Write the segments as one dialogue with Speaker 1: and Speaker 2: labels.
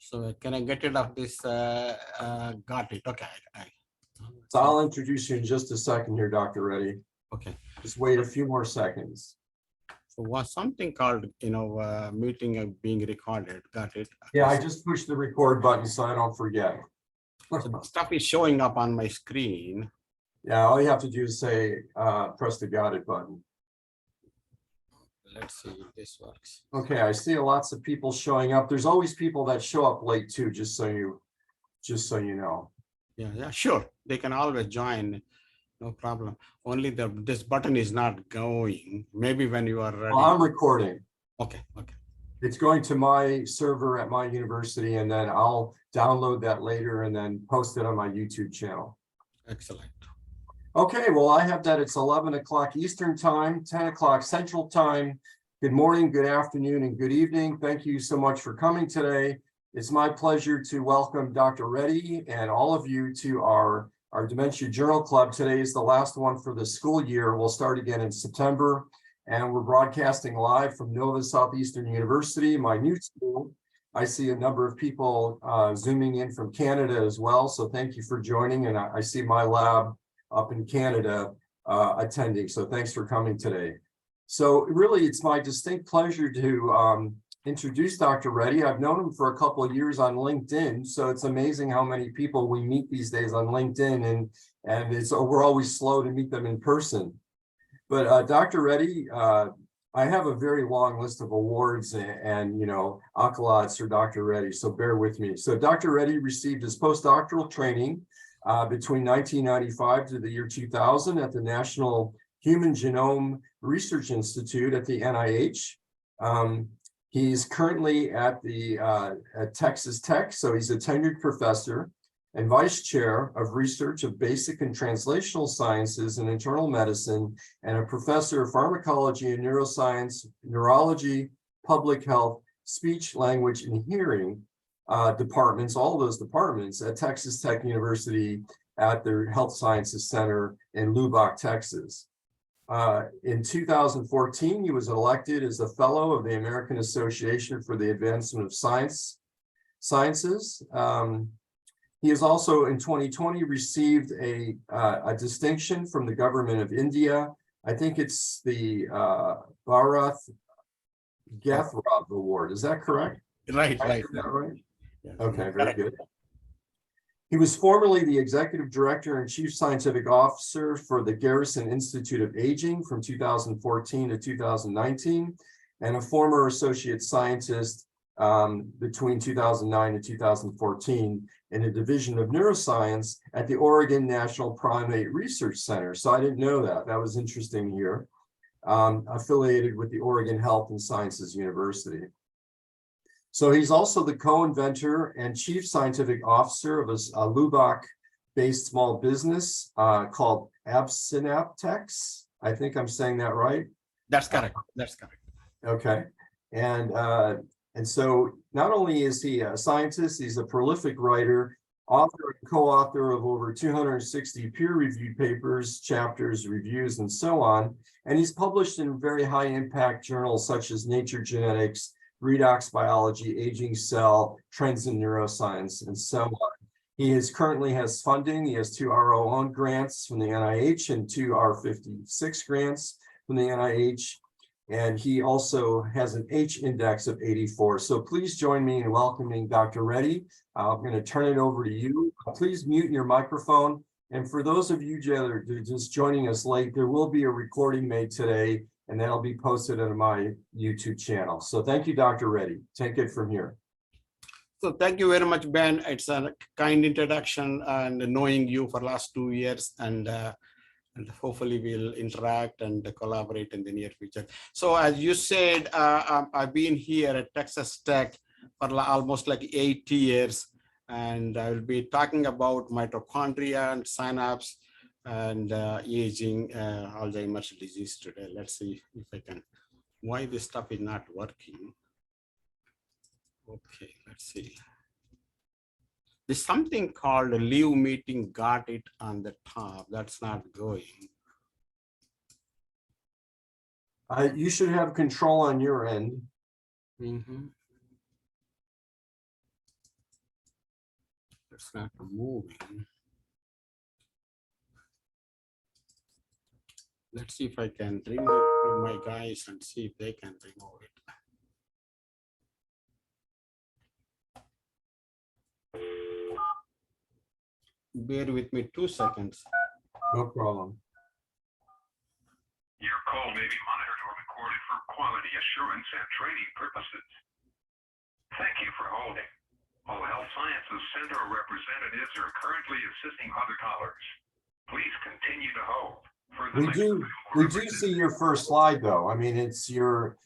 Speaker 1: So can I get rid of this? Got it. Okay.
Speaker 2: So I'll introduce you in just a second here, Dr. Reddy.
Speaker 1: Okay.
Speaker 2: Just wait a few more seconds.
Speaker 1: So was something called, meeting being recorded. Got it.
Speaker 2: Yeah, I just pushed the record button so I don't forget.
Speaker 1: So the stuff is showing up on my screen.
Speaker 2: Yeah, all you have to do is say, press the got it button.
Speaker 1: Let's see if this works.
Speaker 2: Okay, I see lots of people showing up. There's always people that show up late too, just so you know.
Speaker 1: Yeah, sure. They can always join. No problem. Only this button is not going. Maybe when you are ready.
Speaker 2: Well, I'm recording.
Speaker 1: Okay.
Speaker 2: It's going to my server at my university, and then I'll download that later and then post it on my YouTube channel.
Speaker 1: Excellent.
Speaker 2: Okay, well, I have that. It's 11 o'clock Eastern time, 10 o'clock Central time. Good morning, good afternoon, and good evening. Thank you so much for coming today. It's my pleasure to welcome Dr. Reddy and all of you to our Dementia Journal Club. Today is the last one for the school year. We'll start again in September, and we're broadcasting live from Nova Southeastern University, my new school. I see a number of people zooming in from Canada as well, so thank you for joining, and I see my lab up in Canada attending, so thanks for coming today. So really, it's my distinct pleasure to introduce Dr. Reddy. I've known him for a couple of years on LinkedIn, so it's amazing how many people we meet these days on LinkedIn, and we're always slow to meet them in person. But Dr. Reddy, I have a very long list of awards and accolades for Dr. Reddy, so bear with me. So Dr. Reddy received his postdoctoral training between 1995 to the year 2000 at the National Human Genome Research Institute at the NIH. He's currently at Texas Tech, so he's a tenured professor and vice chair of research of basic and translational sciences and internal medicine, and a professor of pharmacology and neuroscience, neurology, public health, speech, language, and hearing departments, all those departments at Texas Tech University at their Health Sciences Center in Lubbock, Texas. In 2014, he was elected as a fellow of the American Association for the Advancement of Sciences. He has also in 2020 received a distinction from the government of India. I think it's the Bharat Gathrab Award. Is that correct?
Speaker 1: Right.
Speaker 2: Is that right?
Speaker 1: Yes.
Speaker 2: Okay, very good. He was formerly the executive director and chief scientific officer for the Garrison Institute of Aging from 2014 to 2019, and a former associate scientist between 2009 and 2014 in a division of neuroscience at the Oregon National Primate Research Center. So I didn't know that. That was interesting here. Affiliated with the Oregon Health and Sciences University. So he's also the co-inventor and chief scientific officer of a Lubbock-based small business called Synapse. I think I'm saying that right.
Speaker 1: That's correct.
Speaker 2: Okay, and so not only is he a scientist, he's a prolific writer, author and co-author of over 260 peer-reviewed papers, chapters, reviews, and so on. And he's published in very high-impact journals such as Nature Genetics, Redox Biology, Aging Cell, Trends in Neuroscience, and so on. He currently has funding. He has 2 R01 grants from the NIH and 2 R56 grants from the NIH. And he also has an H index of 84. So please join me in welcoming Dr. Reddy. I'm going to turn it over to you. Please mute your microphone. And for those of you that are just joining us late, there will be a recording made today, and that'll be posted on my YouTube channel. So thank you, Dr. Reddy. Take it from here.
Speaker 1: So thank you very much, Ben. It's a kind introduction and knowing you for the last 2 years, and hopefully we'll interact and collaborate in the near future. So as you said, I've been here at Texas Tech for almost like 8 years, and I will be talking about mitochondria and synapse and aging, Alzheimer's disease today. Let's see if I can, why this stuff is not working. Okay, let's see. There's something called a leave meeting, got it on the top. That's not going.
Speaker 2: You should have control on your end.
Speaker 1: Mm-hmm. It's not moving. Let's see if I can remove my guys and see if they can remove it. Bear with me 2 seconds.
Speaker 2: No problem.
Speaker 3: Your call may be monitored or recorded for quality assurance and training purposes. Thank you for holding. All Health Sciences Center representatives are currently assisting other callers. Please continue to hold. For the
Speaker 2: We do see your first slide though. I mean, it's your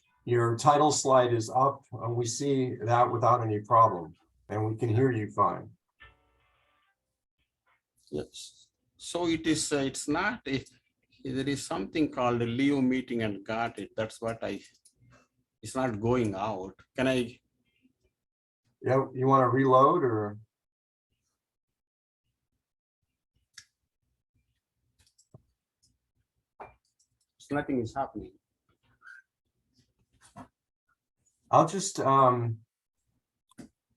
Speaker 2: title slide is up and we see that without any problem and we can hear you fine.
Speaker 1: Yes. So it is, it's not, there is something called a leave meeting and got it. That's what it's not going out. Can I?
Speaker 2: Yeah, you want to reload or?
Speaker 1: Nothing is happening.
Speaker 2: I'll just, well,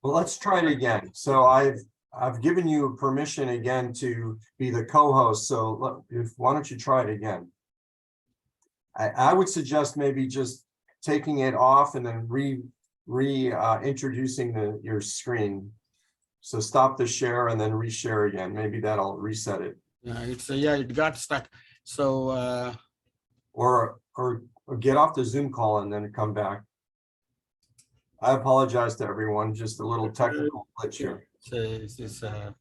Speaker 2: let's try it again. So I've given you permission again to be the co-host. So why don't you try it again? I would suggest maybe just taking it off and then introducing your screen. So stop the share and then reshare again. Maybe that'll reset it.
Speaker 1: Yeah, it's yeah, it got stuck. So
Speaker 2: or get off the Zoom call and then come back. I apologize to everyone, just a little technical glitch here.
Speaker 1: so this is
Speaker 4: You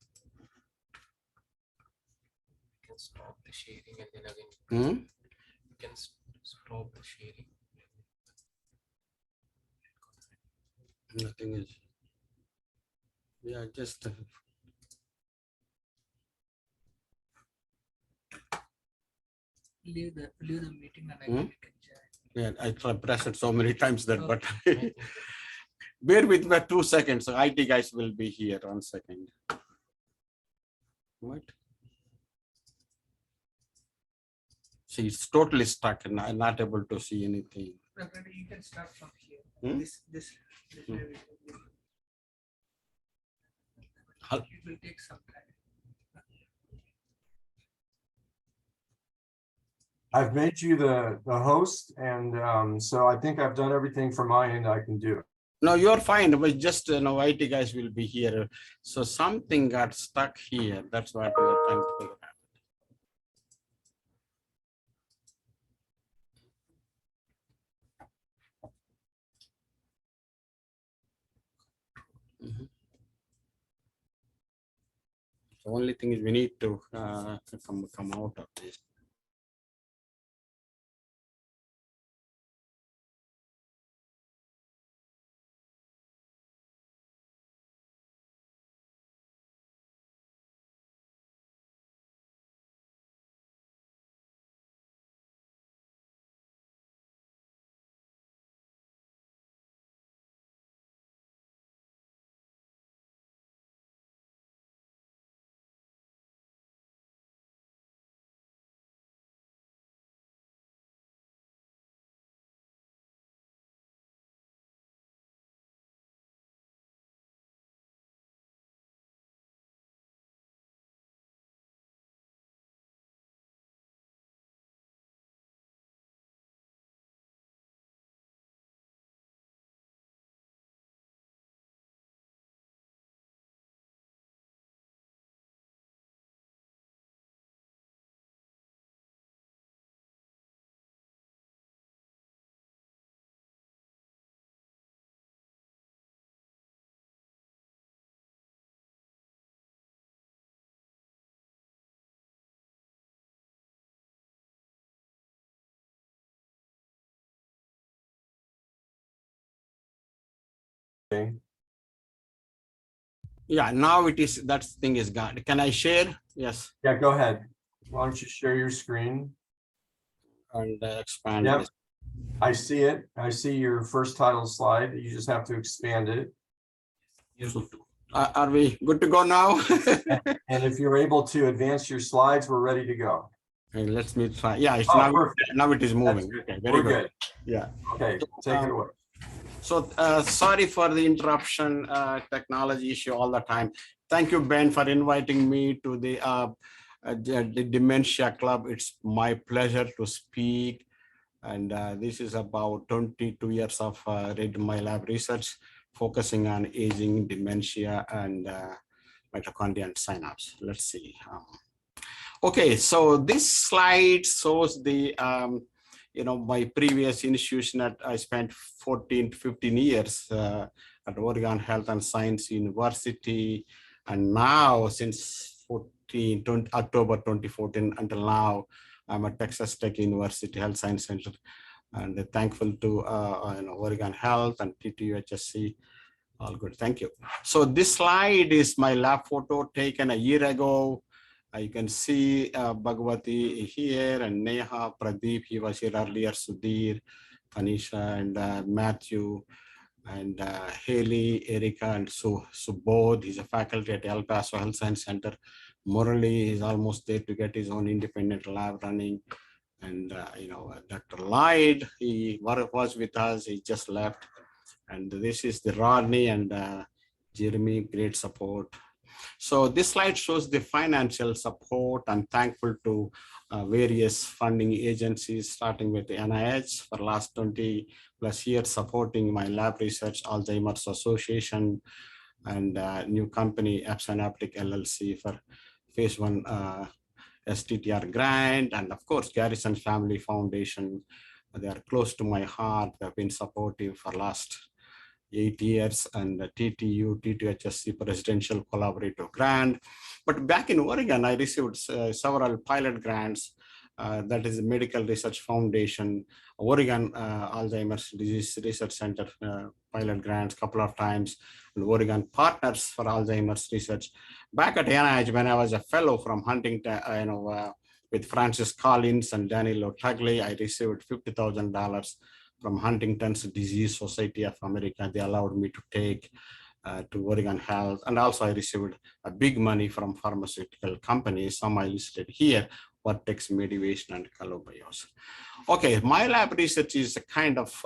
Speaker 4: can stop the sharing and then again you can stop the sharing.
Speaker 1: nothing is. Yeah, just
Speaker 5: leave the meeting and again you can join.
Speaker 1: yeah, I pressed it so many times that, but
Speaker 4: Okay.
Speaker 1: bear with me 2 seconds. So IT guys will be here. 1 second. What? See, it's totally stuck and I'm not able to see anything.
Speaker 5: Reddy, you can start from here. This
Speaker 1: Hmm.
Speaker 5: It will take some time.
Speaker 2: I've made you the host and so I think I've done everything from my end I can do.
Speaker 1: No, you're fine, but just IT guys will be here. So something got stuck here. That's what we are trying to figure out. The only thing is we need to come out of this.
Speaker 2: Okay.
Speaker 1: Yeah, now it is, that thing is gone. Can I share? Yes.
Speaker 2: Yeah, go ahead. Why don't you share your screen?
Speaker 1: And expand
Speaker 2: Yep.
Speaker 1: this.
Speaker 2: I see it. I see your first title slide. You just have to expand it.
Speaker 1: Are we good to go now?
Speaker 2: And if you're able to advance your slides, we're ready to go.
Speaker 1: Okay, let me try. Yeah, it's
Speaker 2: Oh, perfect.
Speaker 1: now it is moving. Okay, very
Speaker 2: We're
Speaker 1: good.
Speaker 2: good.
Speaker 1: Yeah.
Speaker 2: Okay, take it away.
Speaker 1: So sorry for the interruption, technology issue all the time. Thank you, Ben, for inviting me to the Dementia Club. It's my pleasure to speak. And this is about 22 years of Reddy my lab research, focusing on aging, dementia, and mitochondria and synapse. Let's see. Okay, so this slide shows the my previous institution that I spent 14 to 15 years at Oregon Health and Science University. And now since October 2014 until now, I'm at Texas Tech University Health Science Center, and thankful to Oregon Health and TTUHSC. All good, thank you. So this slide is my lab photo taken a year ago. You can see Bhagwati here, and Neha, Pradeep, he was here earlier, Sudhir, Tanisha, and Matthew, and Haley, Erica, and Subodh. He's a faculty at El Paso Health Science Center. Murali is almost there to get his own independent lab running. And Dr. Lloyd, he was with us, he just left. And this is the Rodney and Jeremy, great support. So this slide shows the financial support. I'm thankful to various funding agencies, starting with the NIH for last 20 plus years, supporting my lab research, Alzheimer's Association, and new company, Synapse LLC for phase 1 STTR grant, and of course, Garrison Family Foundation. They are close to my heart. They've been supportive for last 8 years, and the TTUHSC Presidential Collaborative Grant. But back in Oregon, I received several pilot grants. That is the Medical Research Foundation, Oregon Alzheimer's Disease Research Center pilot grants a couple of times, and Oregon Partners for Alzheimer's Research. Back at NIH, when I was a fellow from Huntington, with Francis Collins and Danilo Tagli, I received $50,000 from Huntington's Disease Society of America. They allowed me to take to Oregon Health. And also I received a big money from pharmaceutical companies. Some I listed here, Vertex, Medivation, and Calobios. Okay, my lab research is a kind of,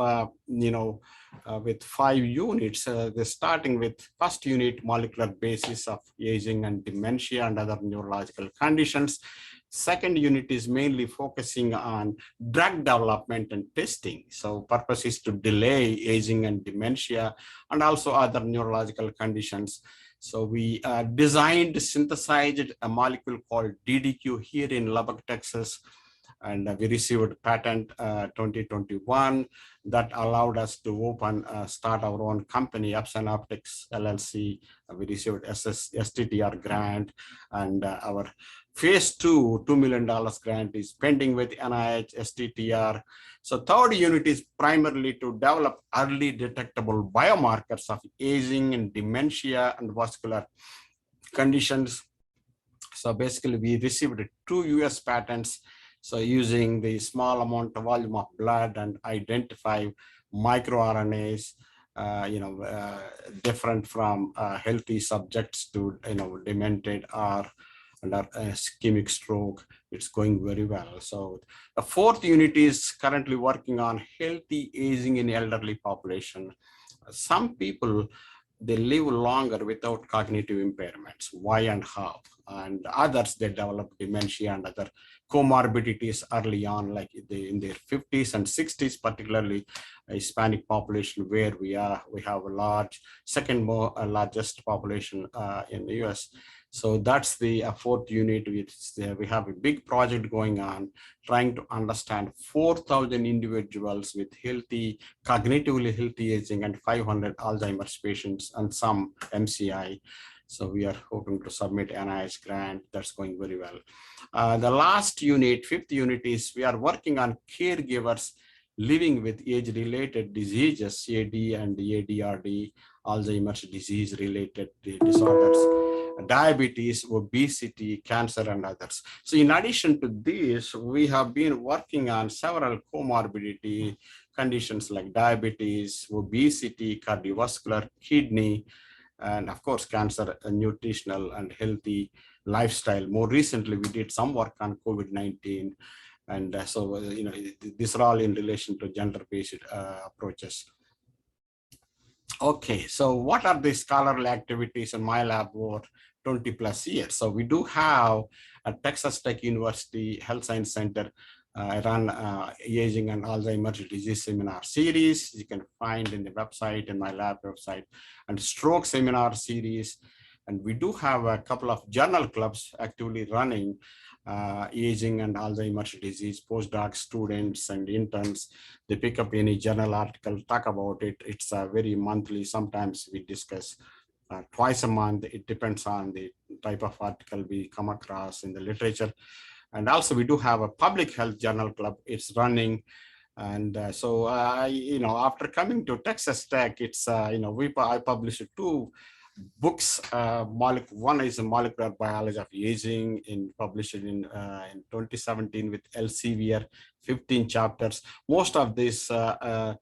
Speaker 1: with 5 units. They're starting with first unit, molecular basis of aging and dementia and other neurological conditions. Second unit is mainly focusing on drug development and testing. So purpose is to delay aging and dementia and also other neurological conditions. So we designed, synthesized a molecule called DDQ here in Lubbock, Texas. And we received patent 2021 that allowed us to start our own company, Synapse LLC. We received STTR grant, and our phase 2 $2 million grant is pending with NIH STTR. So third unit is primarily to develop early detectable biomarkers of aging and dementia and vascular conditions. So basically we received 2 US patents. So using the small amount of volume of blood and identify microRNAs, different from healthy subjects to demented or under ischemic stroke. It's going very well. So the fourth unit is currently working on healthy aging in elderly population. Some people, they live longer without cognitive impairments. Why and how? And others, they develop dementia and other comorbidities early on, like in their 50s and 60s, particularly Hispanic population, where we have a large, second largest population in the US. So that's the fourth unit. We have a big project going on, trying to understand 4,000 individuals with cognitively healthy aging and 500 Alzheimer's patients and some MCI. So we are hoping to submit NIH grant. That's going very well. The last unit, fifth unit, is we are working on caregivers living with age-related diseases, AD and ADRD, Alzheimer's disease-related disorders, diabetes, obesity, cancer, and others. So in addition to this, we have been working on several comorbidity conditions like diabetes, obesity, cardiovascular, kidney, and of course, cancer, nutritional and healthy lifestyle. More recently, we did some work on COVID-19. And so, these are all in relation to gender-based approaches. Okay, so what are the scholarly activities in my lab over 20 plus years. So we do have a Texas Tech University Health Science Center. I run aging and Alzheimer's disease seminar series. You can find in the website, in my lab website, and stroke seminar series. And we do have a couple of journal clubs actively running aging and Alzheimer's disease. Postdoc students and interns, they pick up any journal article, talk about it. It's very monthly. Sometimes we discuss twice a month. It depends on the type of article we come across in the literature. And also we do have a public health journal club. It's running. And so, after coming to Texas Tech, it's, I published 2 books. One is a molecular biology of aging, published in 2017 with Elsevier, 15 chapters. Most of these authors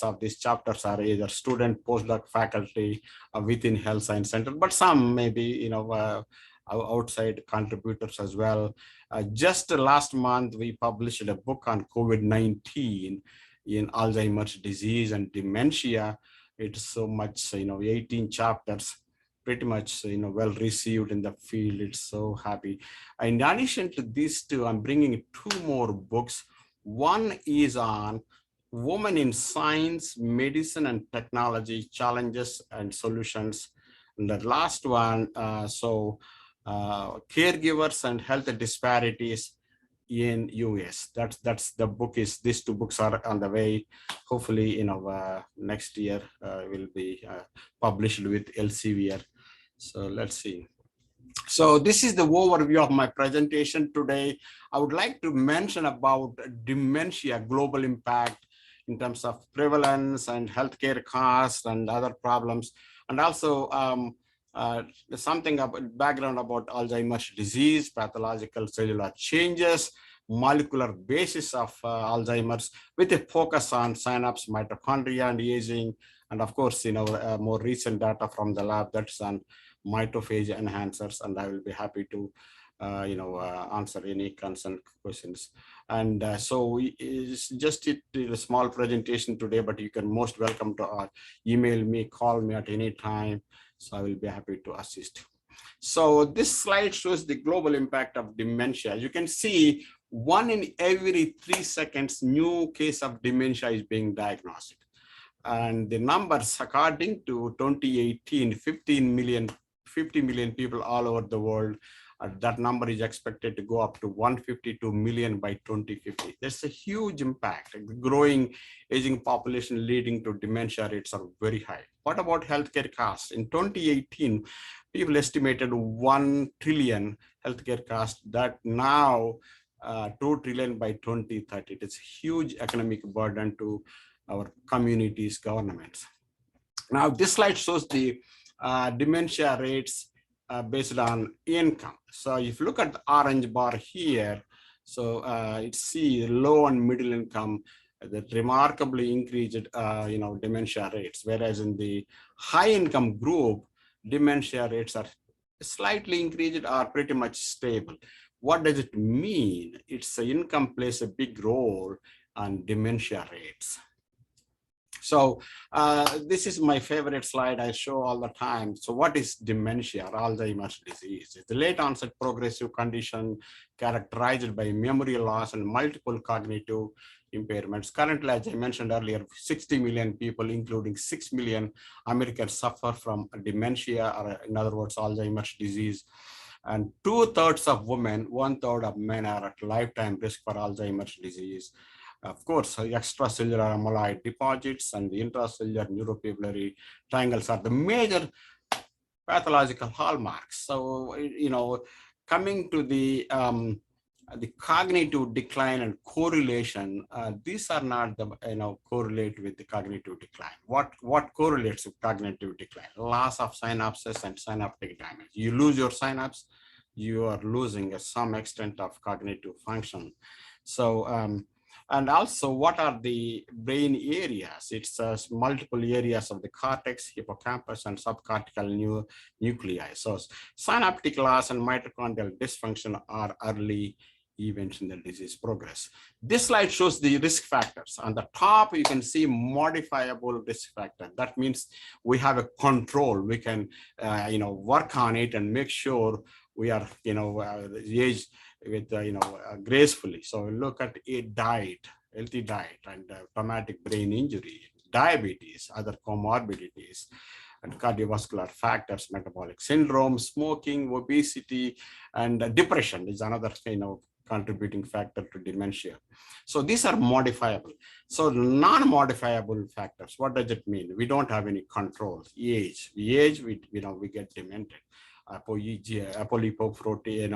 Speaker 1: of these chapters are either student, postdoc, faculty within Health Science Center, but some maybe outside contributors as well. Just last month, we published a book on COVID-19 in Alzheimer's disease and dementia. It's so much, 18 chapters, pretty much, well received in the field. It's so happy. In addition to these 2, I'm bringing 2 more books. One is on women in science, medicine, and technology challenges and solutions. And the last one, caregivers and health disparities in US. That's the book. These 2 books are on the way. Hopefully, next year will be published with Elsevier. So let's see. So this is the overview of my presentation today. I would like to mention about dementia, global impact in terms of prevalence and healthcare costs and other problems, and also something about background about Alzheimer's disease, pathological cellular changes, molecular basis of Alzheimer's, with a focus on synapse, mitochondria, and aging, and of course, more recent data from the lab that's on mitophage enhancers, and I will be happy to answer any concern questions. And so it's just a small presentation today, but you can most welcome to email me, call me at any time. So I will be happy to assist. So this slide shows the global impact of dementia. As you can see, 1 in every 3 seconds, new case of dementia is being diagnosed. And the numbers, according to 2018, 50 million people all over the world. That number is expected to go up to 152 million by 2050. There's a huge impact. The growing aging population leading to dementia rates are very high. What about healthcare costs? In 2018, people estimated 1 trillion healthcare costs. That now 2 trillion by 2030. It's a huge economic burden to our communities, governments. Now this slide shows the dementia rates based on income. So if you look at the orange bar here, so it's low and middle income that remarkably increased, dementia rates, whereas in the high income group, dementia rates are slightly increased or pretty much stable. What does it mean? It's income plays a big role on dementia rates. So this is my favorite slide I show all the time. So what is dementia or Alzheimer's disease? It's a late onset progressive condition characterized by memory loss and multiple cognitive impairments. Currently, as I mentioned earlier, 60 million people, including 6 million Americans, suffer from dementia, or in other words, Alzheimer's disease. And 2/3 of women, 1/3 of men are at lifetime risk for Alzheimer's disease. Of course, extracellular amyloid deposits and the intracellular neuropapillary triangles are the major pathological hallmarks. So, coming to the cognitive decline and correlation, these are not the correlate with the cognitive decline. What correlates with cognitive decline? Loss of synapses and synaptic damage. You lose your synapse, you are losing some extent of cognitive function. So and also, what are the brain areas? It's multiple areas of the cortex, hippocampus, and subcortical nuclei. So synaptic loss and mitochondrial dysfunction are early events in the disease progress. This slide shows the risk factors. On the top, you can see modifiable risk factor. That means we have a control. We can, work on it and make sure we are, age with, gracefully. So look at a diet, healthy diet, and traumatic brain injury, diabetes, other comorbidities, and cardiovascular factors, metabolic syndrome, smoking, obesity, and depression is another, contributing factor to dementia. So these are modifiable. So non-modifiable factors, what does it mean? We don't have any controls. Age, we get demented. Apolipoprotein,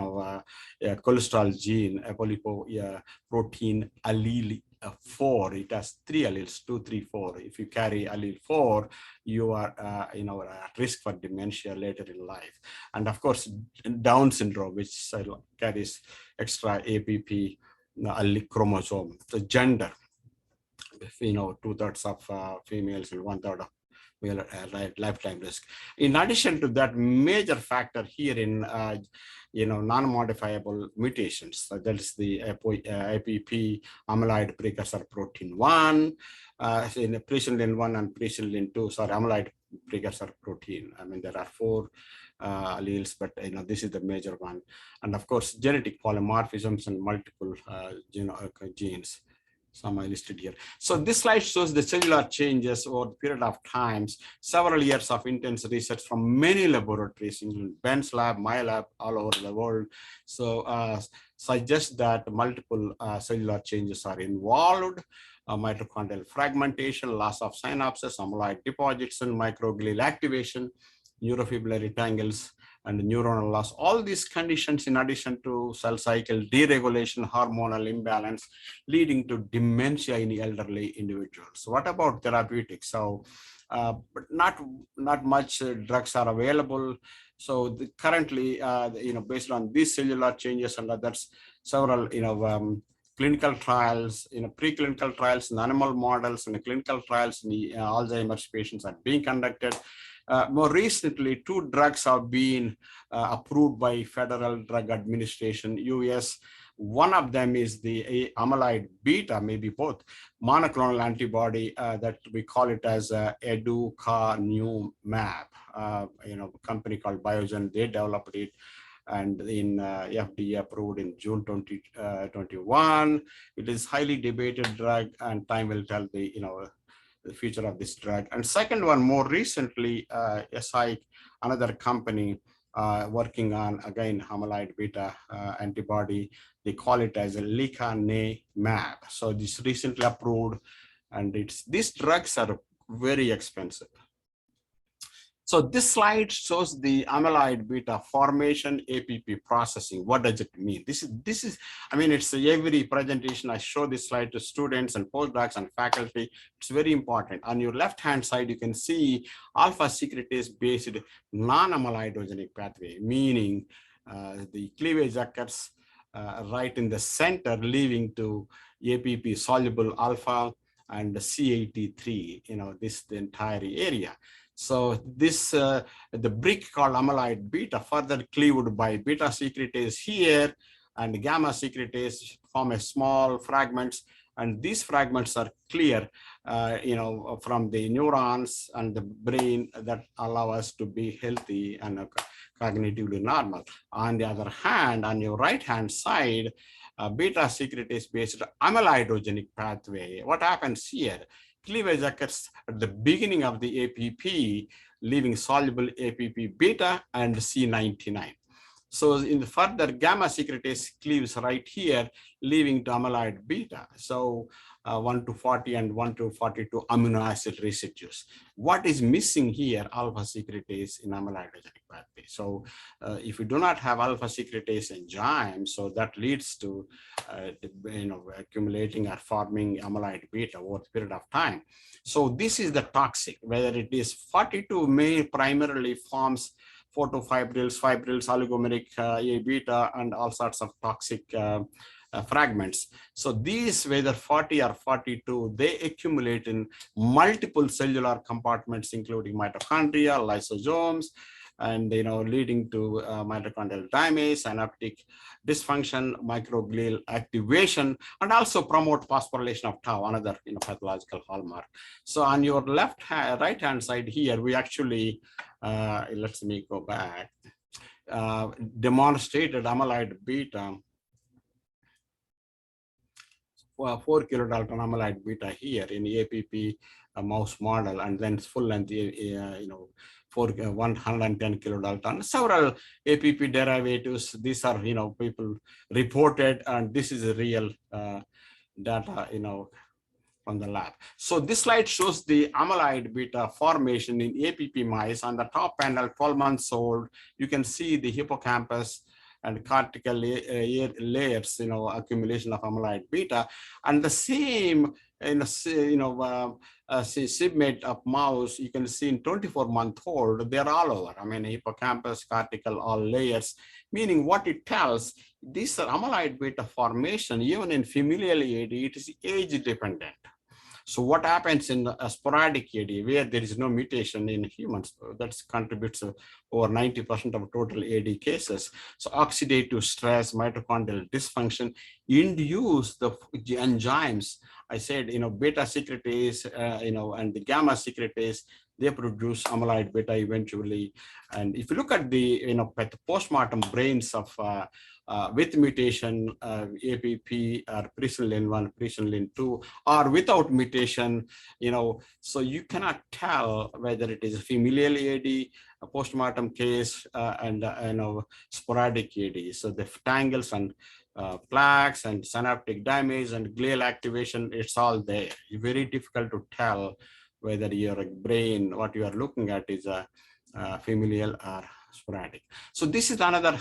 Speaker 1: cholesterol gene, apolipoprotein allele 4. It has 3 alleles, 2, 3, 4. If you carry allele 4, you are at risk for dementia later in life. And of course, Down syndrome, which carries extra APP allele chromosome. The gender, 2/3 of females and 1/3 of male lifetime risk. In addition to that, major factor here in non-modifiable mutations. So that is the APP amyloid precursor protein 1, in presenilin 1 and presenilin 2, amyloid precursor protein. I mean, there are 4 alleles, but this is the major one. And of course, genetic polymorphisms and multiple genes. Some I listed here. So this slide shows the cellular changes over the period of times, several years of intense research from many laboratories, including Ben's lab, my lab, all over the world. So suggests that multiple cellular changes are involved. Mitochondrial fragmentation, loss of synapses, amyloid deposits, and microglial activation, neurofibrillary tangles, and neuronal loss. All these conditions, in addition to cell cycle deregulation, hormonal imbalance, leading to dementia in elderly individuals. So what about therapeutics? So, but not much drugs are available. So currently, based on these cellular changes and others, several, clinical trials, preclinical trials in animal models, and clinical trials in the Alzheimer's patients are being conducted. More recently, 2 drugs have been approved by Federal Drug Administration, US. One of them is the amyloid beta, maybe both, monoclonal antibody that we call it as aducanumab. Company called Biogen, they developed it, and in FDA approved in June 2021. It is highly debated drug, and time will tell the future of this drug. And second one, more recently, another company working on, again, amyloid beta antibody. They call it as a lecanemab. So this recently approved, and these drugs are very expensive. So this slide shows the amyloid beta formation, APP processing. What does it mean? This is, I mean, it's every presentation I show this slide to students and postdocs and faculty. It's very important. On your left-hand side, you can see alpha secretase based non-amyloidogenic pathway, meaning the cleavage occurs right in the center, leading to APP soluble alpha and CAT3, the entire area. So this, the brick called amyloid beta, further cleaved by beta secretase here, and gamma secretase form a small fragments, and these fragments are clear, from the neurons and the brain that allow us to be healthy and cognitively normal. On the other hand, on your right-hand side, beta secretase based amyloidogenic pathway. What happens here? Cleavage occurs at the beginning of the APP, leaving soluble APP beta and C99. So in the further, gamma secretase cleaves right here, leaving to amyloid beta. So 1 to 40 and 1 to 42 amino acid residues. What is missing here? Alpha secretase in amyloidogenic pathway. So if you do not have alpha secretase enzyme, so that leads to accumulating or forming amyloid beta over the period of time. So this is the toxic, whether it is 42 may primarily forms photofibrils, oligomeric A beta, and all sorts of toxic fragments. So these, whether 40 or 42, they accumulate in multiple cellular compartments, including mitochondria, lysosomes, and leading to mitochondrial damage, synaptic dysfunction, microglial activation, and also promote phosphorylation of tau, another pathological hallmark. So on your right hand side here, we actually let me go back, demonstrated amyloid beta, 4 kilodalton amyloid beta here in APP mouse model, and then full length, for 110 kilodalton. Several APP derivatives. These are people reported, and this is a real data from the lab. So this slide shows the amyloid beta formation in APP mice. On the top panel, 12 months old, you can see the hippocampus and cortical layers, accumulation of amyloid beta, and the same, segment of mouse, you can see in 24-month-old, they're all over. I mean, hippocampus, cortical, all layers, meaning what it tells, this amyloid beta formation, even in familial AD, it is age dependent. So what happens in a sporadic AD where there is no mutation in humans, that contributes over 90% of total AD cases. So oxidative stress, mitochondrial dysfunction induce the enzymes. I said, beta secretase, and the gamma secretase, they produce amyloid beta eventually. And if you look at the, postmortem brains of with mutation, APP or presenilin 1, presenilin 2, or without mutation, so you cannot tell whether it is a familial AD, a postmortem case, and sporadic AD. So the tangles and plaques and synaptic damage and glial activation, it's all there. It's very difficult to tell whether your brain, what you are looking at, is a familial or sporadic. So this is another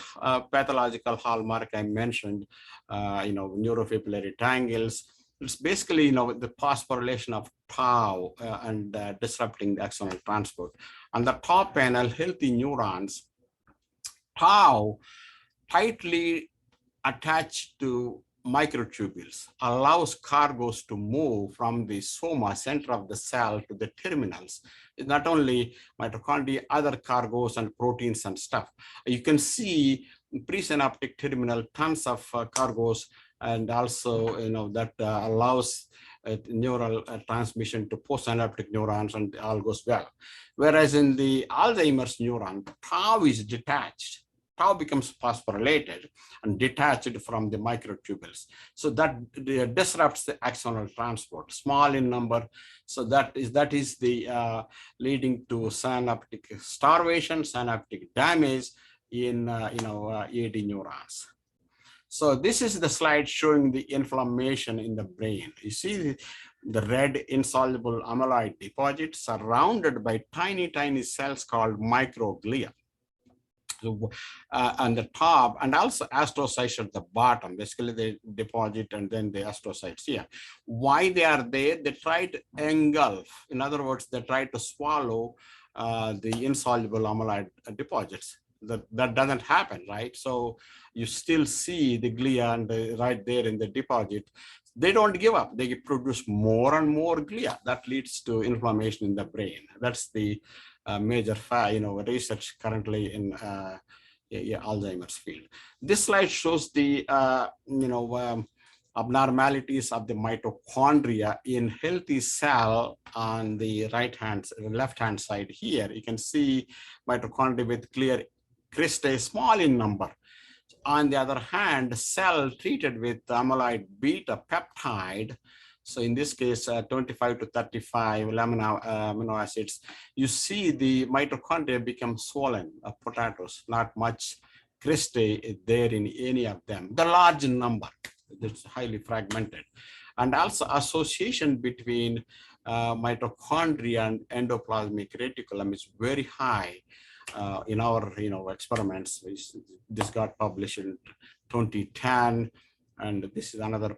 Speaker 1: pathological hallmark I mentioned, neurofibrillary tangles. It's basically, the phosphorylation of tau and disrupting the axonal transport. On the top panel, healthy neurons, tau tightly attached to microtubules allows cargoes to move from the soma, center of the cell, to the terminals. It's not only mitochondria, other cargoes and proteins and stuff. You can see presynaptic terminal, tons of cargoes, and also that allows neural transmission to postsynaptic neurons, and all goes well. Whereas in the Alzheimer's neuron, tau is detached. Tau becomes phosphorylated and detached from the microtubules. So that disrupts the axonal transport, small in number. So that is the leading to synaptic starvation, synaptic damage in AD neurons. So this is the slide showing the inflammation in the brain. You see the red insoluble amyloid deposits surrounded by tiny, tiny cells called microglia. So, on the top, and also astrocytes at the bottom. Basically, they deposit and then the astrocytes here. Why they are there? They try to engulf. In other words, they try to swallow the insoluble amyloid deposits. That doesn't happen, right? So you still see the glia and right there in the deposit. They don't give up. They produce more and more glia. That leads to inflammation in the brain. That's the major research currently in Alzheimer's field. This slide shows the abnormalities of the mitochondria in healthy cell on the left hand side here. You can see mitochondria with clear cristae, small in number. On the other hand, cell treated with amyloid beta peptide, so in this case, 25 to 35 amino acids, you see the mitochondria become swollen, potatoes, not much cristae there in any of them. The large number, it's highly fragmented. And also association between mitochondria and endoplasmic reticulum is very high in our experiments. This got published in 2010. And this is another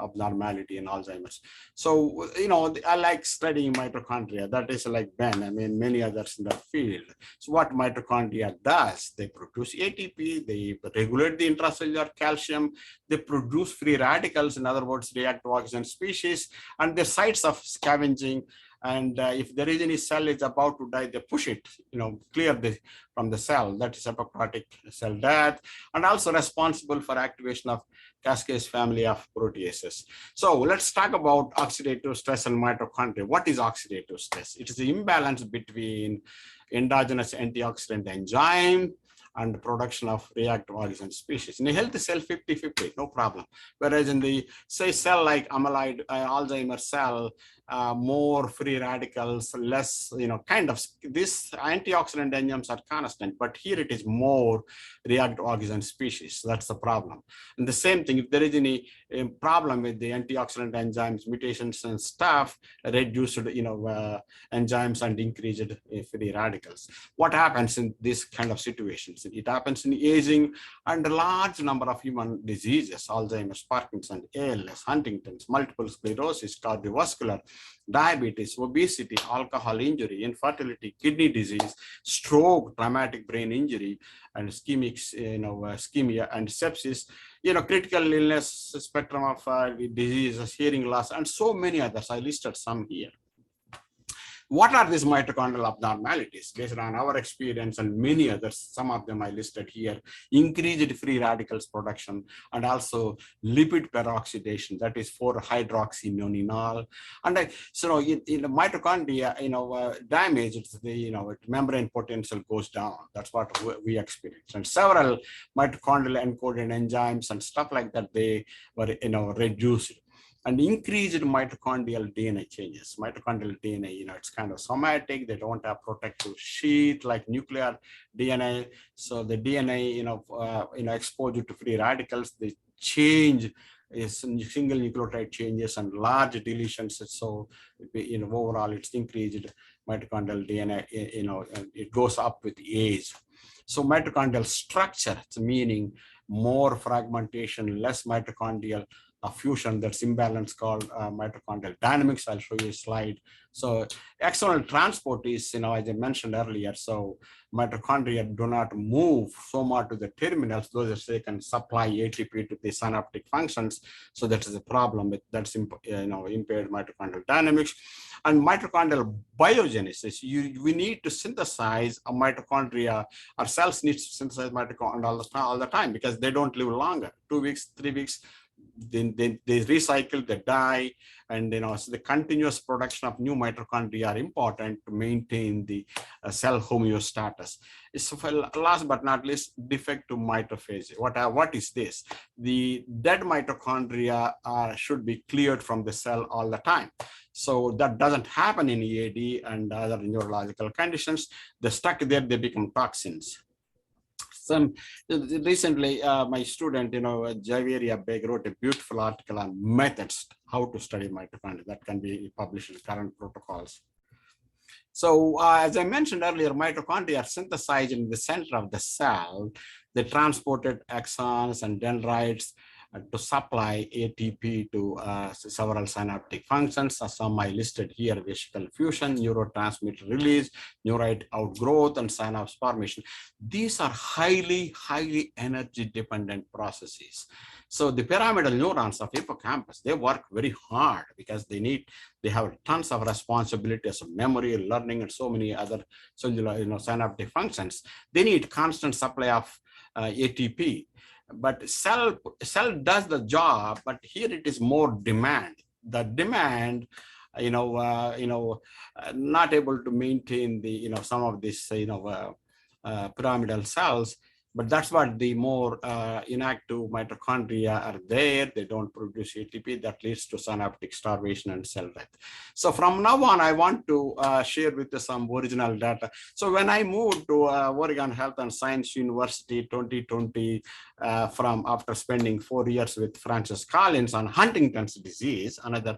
Speaker 1: abnormality in Alzheimer's. So, I like studying mitochondria. That is like Ben, many others in the field. So what mitochondria does, they produce ATP, they regulate the intracellular calcium, they produce free radicals, in other words, reactive oxygen species, and the sites of scavenging And if there is any cell is about to die, they push it, clear from the cell. That is apoptotic cell death, and also responsible for activation of cascade family of proteases. So let's talk about oxidative stress and mitochondria. What is oxidative stress? It is the imbalance between endogenous antioxidant enzyme and the production of reactive oxygen species. In a healthy cell, 50-50, no problem. Whereas in the, say, cell like amyloid, Alzheimer's cell, more free radicals, less, kind of, this antioxidant enzymes are constant, but here it is more reactive oxygen species. That's the problem. And the same thing, if there is any problem with the antioxidant enzymes, mutations and stuff, reduced, enzymes and increased free radicals. What happens in this kind of situations? It happens in aging and a large number of human diseases, Alzheimer's, Parkinson's, ALS, Huntington's, multiple sclerosis, cardiovascular, diabetes, obesity, alcohol injury, infertility, kidney disease, stroke, traumatic brain injury, and ischemia and sepsis, critical illness spectrum of diseases, hearing loss, and so many others. I listed some here. What are these mitochondrial abnormalities? Based on our experience and many others, some of them I listed here: increased free radicals production, and also lipid peroxidation, that is 4-hydroxynonenal. And so in the mitochondria, damage, the membrane potential goes down. That's what we experience. And several mitochondrial encoded enzymes and stuff like that, they were reduced. And increased mitochondrial DNA changes. Mitochondrial DNA, it's kind of somatic. They don't have protective sheath like nuclear DNA. So the DNA, exposure to free radicals, they change is single nucleotide changes and large deletions. So, overall, it's increased mitochondrial DNA. It goes up with age. So mitochondrial structure, it's meaning more fragmentation, less mitochondrial fusion, that's imbalance called mitochondrial dynamics. I'll show you a slide. So external transport is, as I mentioned earlier, so mitochondria do not move so much to the terminals, those they can supply ATP to the synaptic functions. So that is a problem with that's impaired mitochondrial dynamics. And mitochondrial biogenesis, we need to synthesize a mitochondria. Our cells need to synthesize mitochondria all the time because they don't live longer, 2 weeks, 3 weeks. Then they recycle, they die, and so the continuous production of new mitochondria are important to maintain the cell homeostasis. So last but not least, defective mitophagy. What is this? The dead mitochondria should be cleared from the cell all the time. So that doesn't happen in EAD and other neurological conditions. They're stuck there, they become toxins. Recently, my student, Javier Beg, wrote a beautiful article on methods, how to study mitochondria that can be published in current protocols. So as I mentioned earlier, mitochondria are synthesized in the center of the cell. They transported axons and dendrites to supply ATP to several synaptic functions. Some I listed here: vesicle fusion, neurotransmitter release, neurite outgrowth, and synapse formation. These are highly energy dependent processes. So the pyramidal neurons of hippocampus, they work very hard because they have tons of responsibilities of memory, learning, and so many other cellular, synaptic functions. They need constant supply of ATP. But cell does the job, but here it is more demand. The demand, not able to maintain the, some of these, pyramidal cells. But that's what the more inactive mitochondria are there. They don't produce ATP. That leads to synaptic starvation and cell death. So from now on, I want to share with you some original data. So when I moved to Oregon Health and Science University 2020, after spending 4 years with Francis Collins on Huntington's disease, another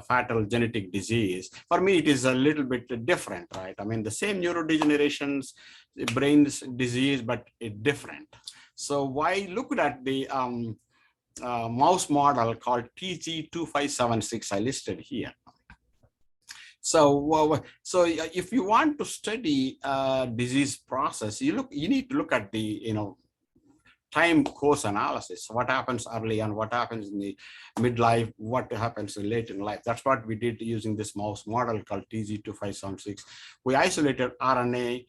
Speaker 1: fatal genetic disease. For me, it is a little bit different, right? I mean, the same neurodegenerations, the brain's disease, but it's different. So I looked at the mouse model called TG2576, I listed here. So if you want to study disease process, you need to look at the, time course analysis. What happens early and what happens in the midlife, what happens late in life. That's what we did using this mouse model called TG2576. We isolated RNA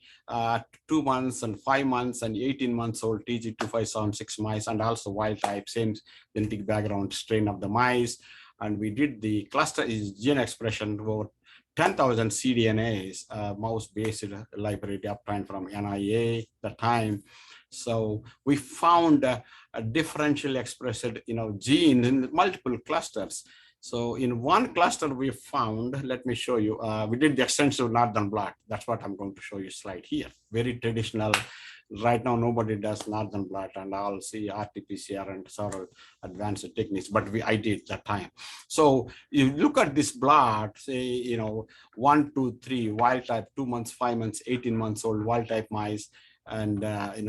Speaker 1: 2 months and 5 months and 18 months old TG2576 mice, and also wild type, same genetic background strain of the mice. And we did the cluster is gene expression over 10,000 cDNAs, mouse-based library obtained from NIA the time. So we found a differentially expressed, gene in multiple clusters. So in one cluster we found, let me show you, we did the extensive northern blot. That's what I'm going to show you slide here. Very traditional. Right now, nobody does northern blot, and I'll see RT-PCR and several advanced techniques, but I did that time. So you look at this blot, say, 1, 2, 3, wild type, 2 months, 5 months, 18 months old wild type mice, and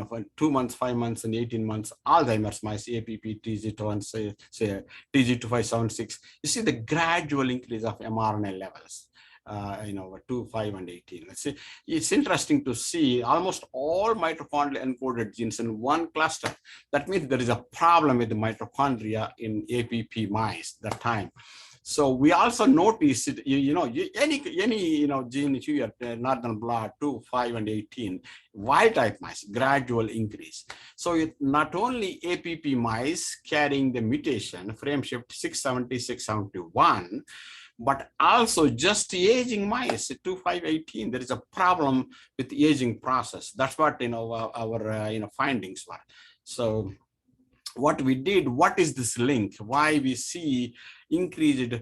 Speaker 1: for 2 months, 5 months, and 18 months, Alzheimer's mice, APP, TG2576. You see the gradual increase of mRNA levels. 2, 5, and 18. Let's see. It's interesting to see almost all mitochondria encoded genes in one cluster. That means there is a problem with the mitochondria in APP mice that time. So we also noticed, any gene here, northern blot, 2, 5, and 18, wild type mice, gradual increase. So it not only APP mice carrying the mutation, frame shift 670, 671, but also just aging mice, 2, 5, 18, there is a problem with the aging process. That's what our findings were. So what we did, what is this link? Why we see increased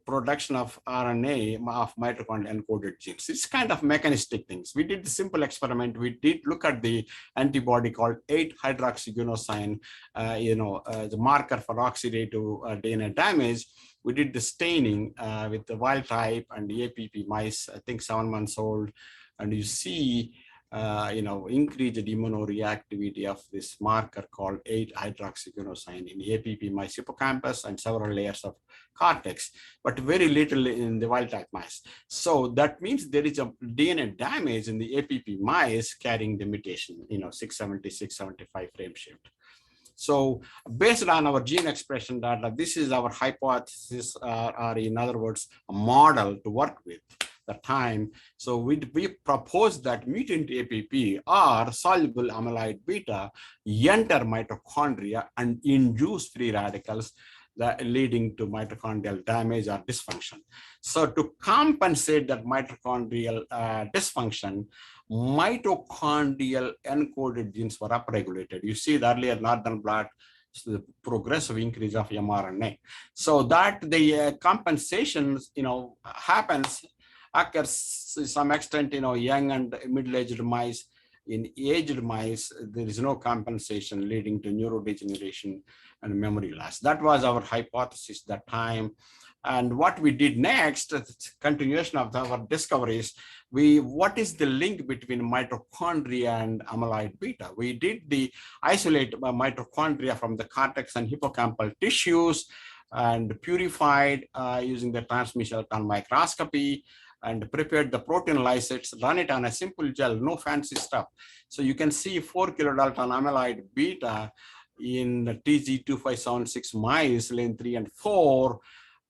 Speaker 1: production of RNA of mitochondria encoded genes? It's kind of mechanistic things. We did the simple experiment. We did look at the antibody called 8-hydroxyguanosine, the marker for oxidative DNA damage. We did the staining with the wild type and the APP mice, I think 7 months old, and you see, increased immunoreactivity of this marker called 8-hydroxyguanosine in the APP mice hippocampus and several layers of cortex, but very little in the wild type mice. So that means there is a DNA damage in the APP mice carrying the mutation, 670, 675 frame shift. So based on our gene expression data, this is our hypothesis, or in other words, a model to work with the time. So we propose that mutant APP or soluble amyloid beta enter mitochondria and induce free radicals that leading to mitochondrial damage or dysfunction. So to compensate that mitochondrial dysfunction, mitochondrial encoded genes were upregulated. You see the earlier northern blot, the progressive increase of mRNA. So that the compensations, occurs to some extent, young and middle-aged mice. In aged mice, there is no compensation leading to neurodegeneration and memory loss. That was our hypothesis that time. And what we did next, continuation of our discoveries, what is the link between mitochondria and amyloid beta? We did the isolate mitochondria from the cortex and hippocampal tissues and purified using the transmission microscopy, and prepared the protein lysates, run it on a simple gel, no fancy stuff. So you can see 4 kilodalton amyloid beta in TG2576 mice, lane 3 and 4.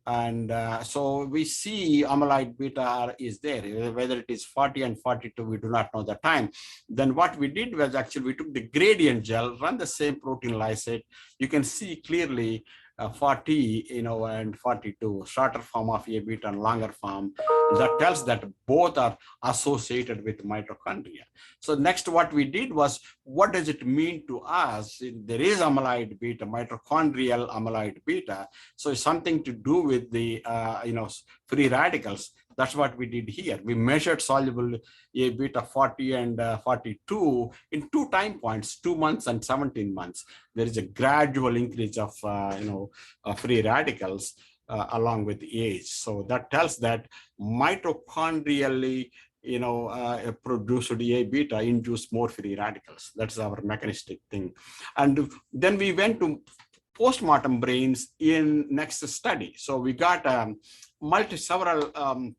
Speaker 1: And so we see amyloid beta is there, whether it is 40 and 42, we do not know the time. Then what we did was actually we took the gradient gel, run the same protein lysate. You can see clearly 40, and 42, shorter form of A beta and longer form. That tells that both are associated with mitochondria. So next what we did was, what does it mean to us? There is amyloid beta, mitochondrial amyloid beta. So it's something to do with the, free radicals. That's what we did here. We measured soluble A beta 40 and 42 in 2 time points, 2 months and 17 months. There is a gradual increase of, free radicals along with age. So that tells that mitochondrially, produced A beta induce more free radicals. That's our mechanistic thing. And then we went to postmortem brains in next study. So we got several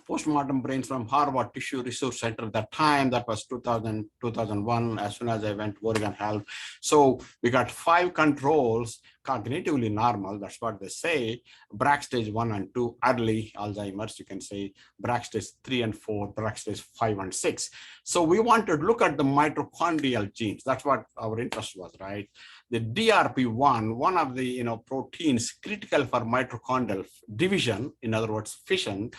Speaker 1: postmortem brains from Harvard Tissue Resource Center at that time. That was 2000, 2001, as soon as I went to Oregon Health. So we got 5 controls, cognitively normal, that's what they say, Braak stage 1 and 2, early Alzheimer's, you can say Braak stage 3 and 4, Braak stage 5 and 6. So we wanted to look at the mitochondrial genes. That's what our interest was, right? The DRP1, one of the proteins critical for mitochondrial division, in other words, fission,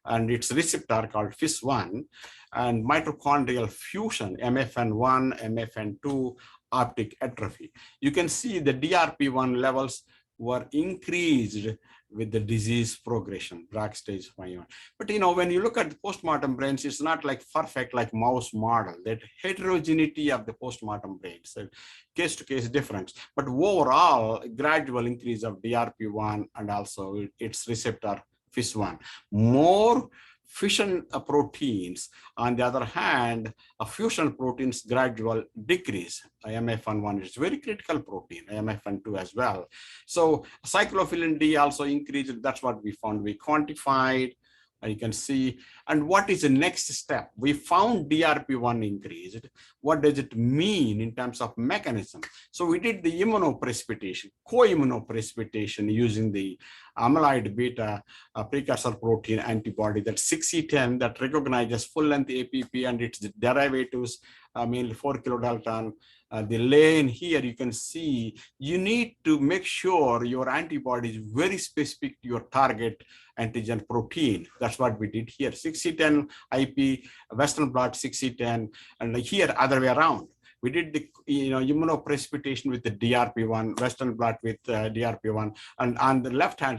Speaker 1: and its receptor called FIS1, and mitochondrial fusion, MFN1, MFN2, optic atrophy. You can see the DRP1 levels were increased with the disease progression, Braak stage 5. But when you look at the postmortem brains, it's not like perfect like mouse model, that heterogeneity of the postmortem brains, so case to case difference. But overall, gradual increase of DRP1 and also its receptor FIS1. More fission proteins, on the other hand, fusion proteins gradual decrease. MFN1 is very critical protein, MFN2 as well. So cyclophilin D also increased. That's what we found. We quantified, and you can see. And what is the next step? We found DRP1 increased. What does it mean in terms of mechanism? So we did the immunoprecipitation, co-immunoprecipitation using the amyloid beta precursor protein antibody, that 6E10, that recognizes full-length APP and its derivatives, mainly 4 kilodalton. The lane here, you can see, you need to make sure your antibody is very specific to your target antigen protein. That's what we did here. 6E10 IP, Western blot 6E10, and here other way around. We did the immunoprecipitation with the DRP1, Western blot with DRP1, and on the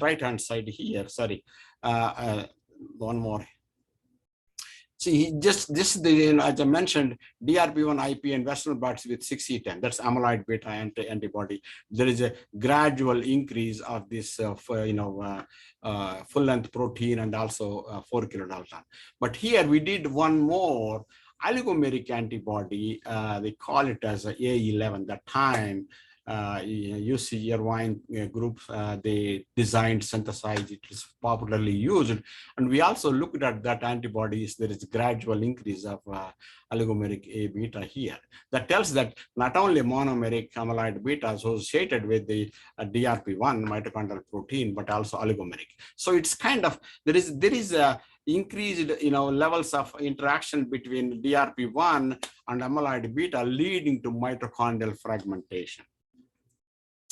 Speaker 1: right hand side here, sorry, one more. See, just as I mentioned, DRP1 IP and Western blots with 6E10. That's amyloid beta antibody. There is a gradual increase of this, full-length protein and also 4 kilodalton. But here we did one more oligomeric antibody. They call it as A11. That time, UC Irvine group, they designed, synthesized, it is popularly used. And we also looked at that antibodies, there is gradual increase of oligomeric A beta here. That tells that not only monomeric amyloid beta associated with the DRP1 mitochondrial protein, but also oligomeric. So it's kind of, there is a increased levels of interaction between DRP1 and amyloid beta, leading to mitochondrial fragmentation.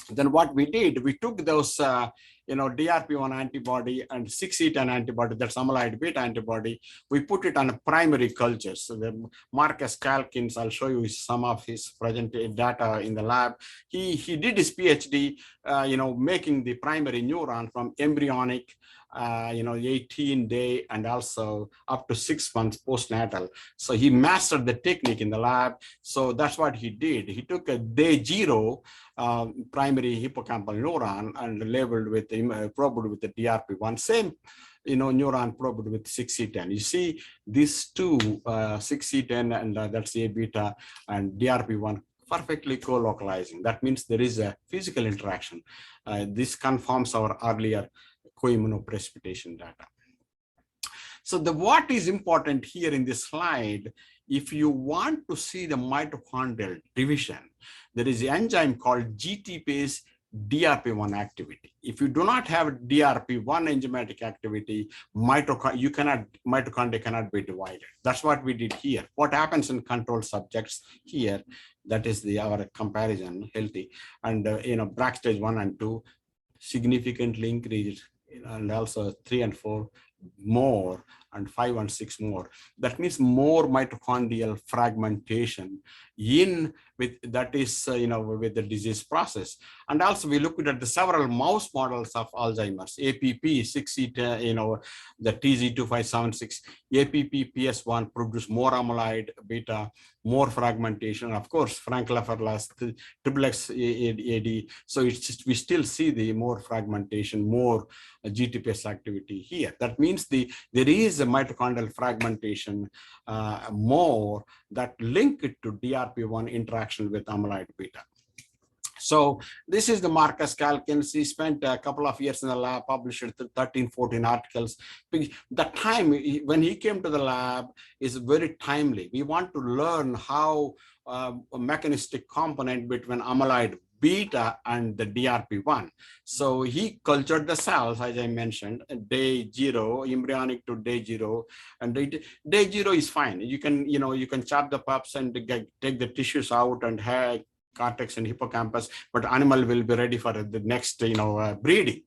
Speaker 1: Then what we did, we took those DRP1 antibody and 6E10 antibody, that's amyloid beta antibody, we put it on a primary culture. So the Marcus Calkins, I'll show you some of his presented data in the lab. He did his PhD, making the primary neuron from embryonic, 18-day and also up to 6 months postnatal. So he mastered the technique in the lab. So that's what he did. He took a day 0 primary hippocampal neuron and labeled with probed with the DRP1, same neuron probed with 6E10. You see these two 6E10 and that's A beta and DRP1 perfectly co-localizing. That means there is a physical interaction. This confirms our earlier co-immunoprecipitation data. So what is important here in this slide, if you want to see the mitochondrial division, there is an enzyme called GTPase DRP1 activity. If you do not have DRP1 enzymatic activity, mitochondria cannot be divided. That's what we did here. What happens in control subjects here, that is our comparison, healthy, and Braak stage 1 and 2 significantly increased, and also 3 and 4 more, and 5 and 6 more. That means more mitochondrial fragmentation with the disease process. And also we looked at the several mouse models of Alzheimer's, APP, 6E10, the TZ2576, APP PS1 produce more amyloid beta, more fragmentation. Of course, Frank Lafferlas, XXX AD. So we still see the more fragmentation, more GTPase activity here. That means there is a mitochondrial fragmentation more that link it to DRP1 interaction with amyloid beta. So this is the Marcus Calkins. He spent a couple of years in the lab, published 13, 14 articles. The time when he came to the lab is very timely. We want to learn how a mechanistic component between amyloid beta and the DRP1. So he cultured the cells, as I mentioned, day 0, embryonic to day 0, and day 0 is fine. You can, you can chop the pups and take the tissues out and have cortex and hippocampus, but animal will be ready for the next, breeding.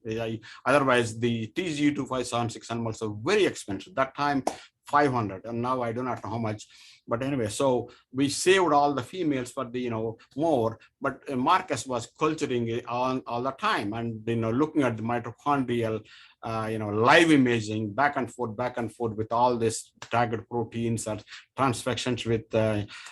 Speaker 1: Otherwise, the TG2576 animals are very expensive. That time, 500, and now I do not know how much. But anyway, so we saved all the females for the, more, but Marcus was culturing it all the time, and, looking at the mitochondrial, live imaging back and forth with all this tagged proteins or transfections with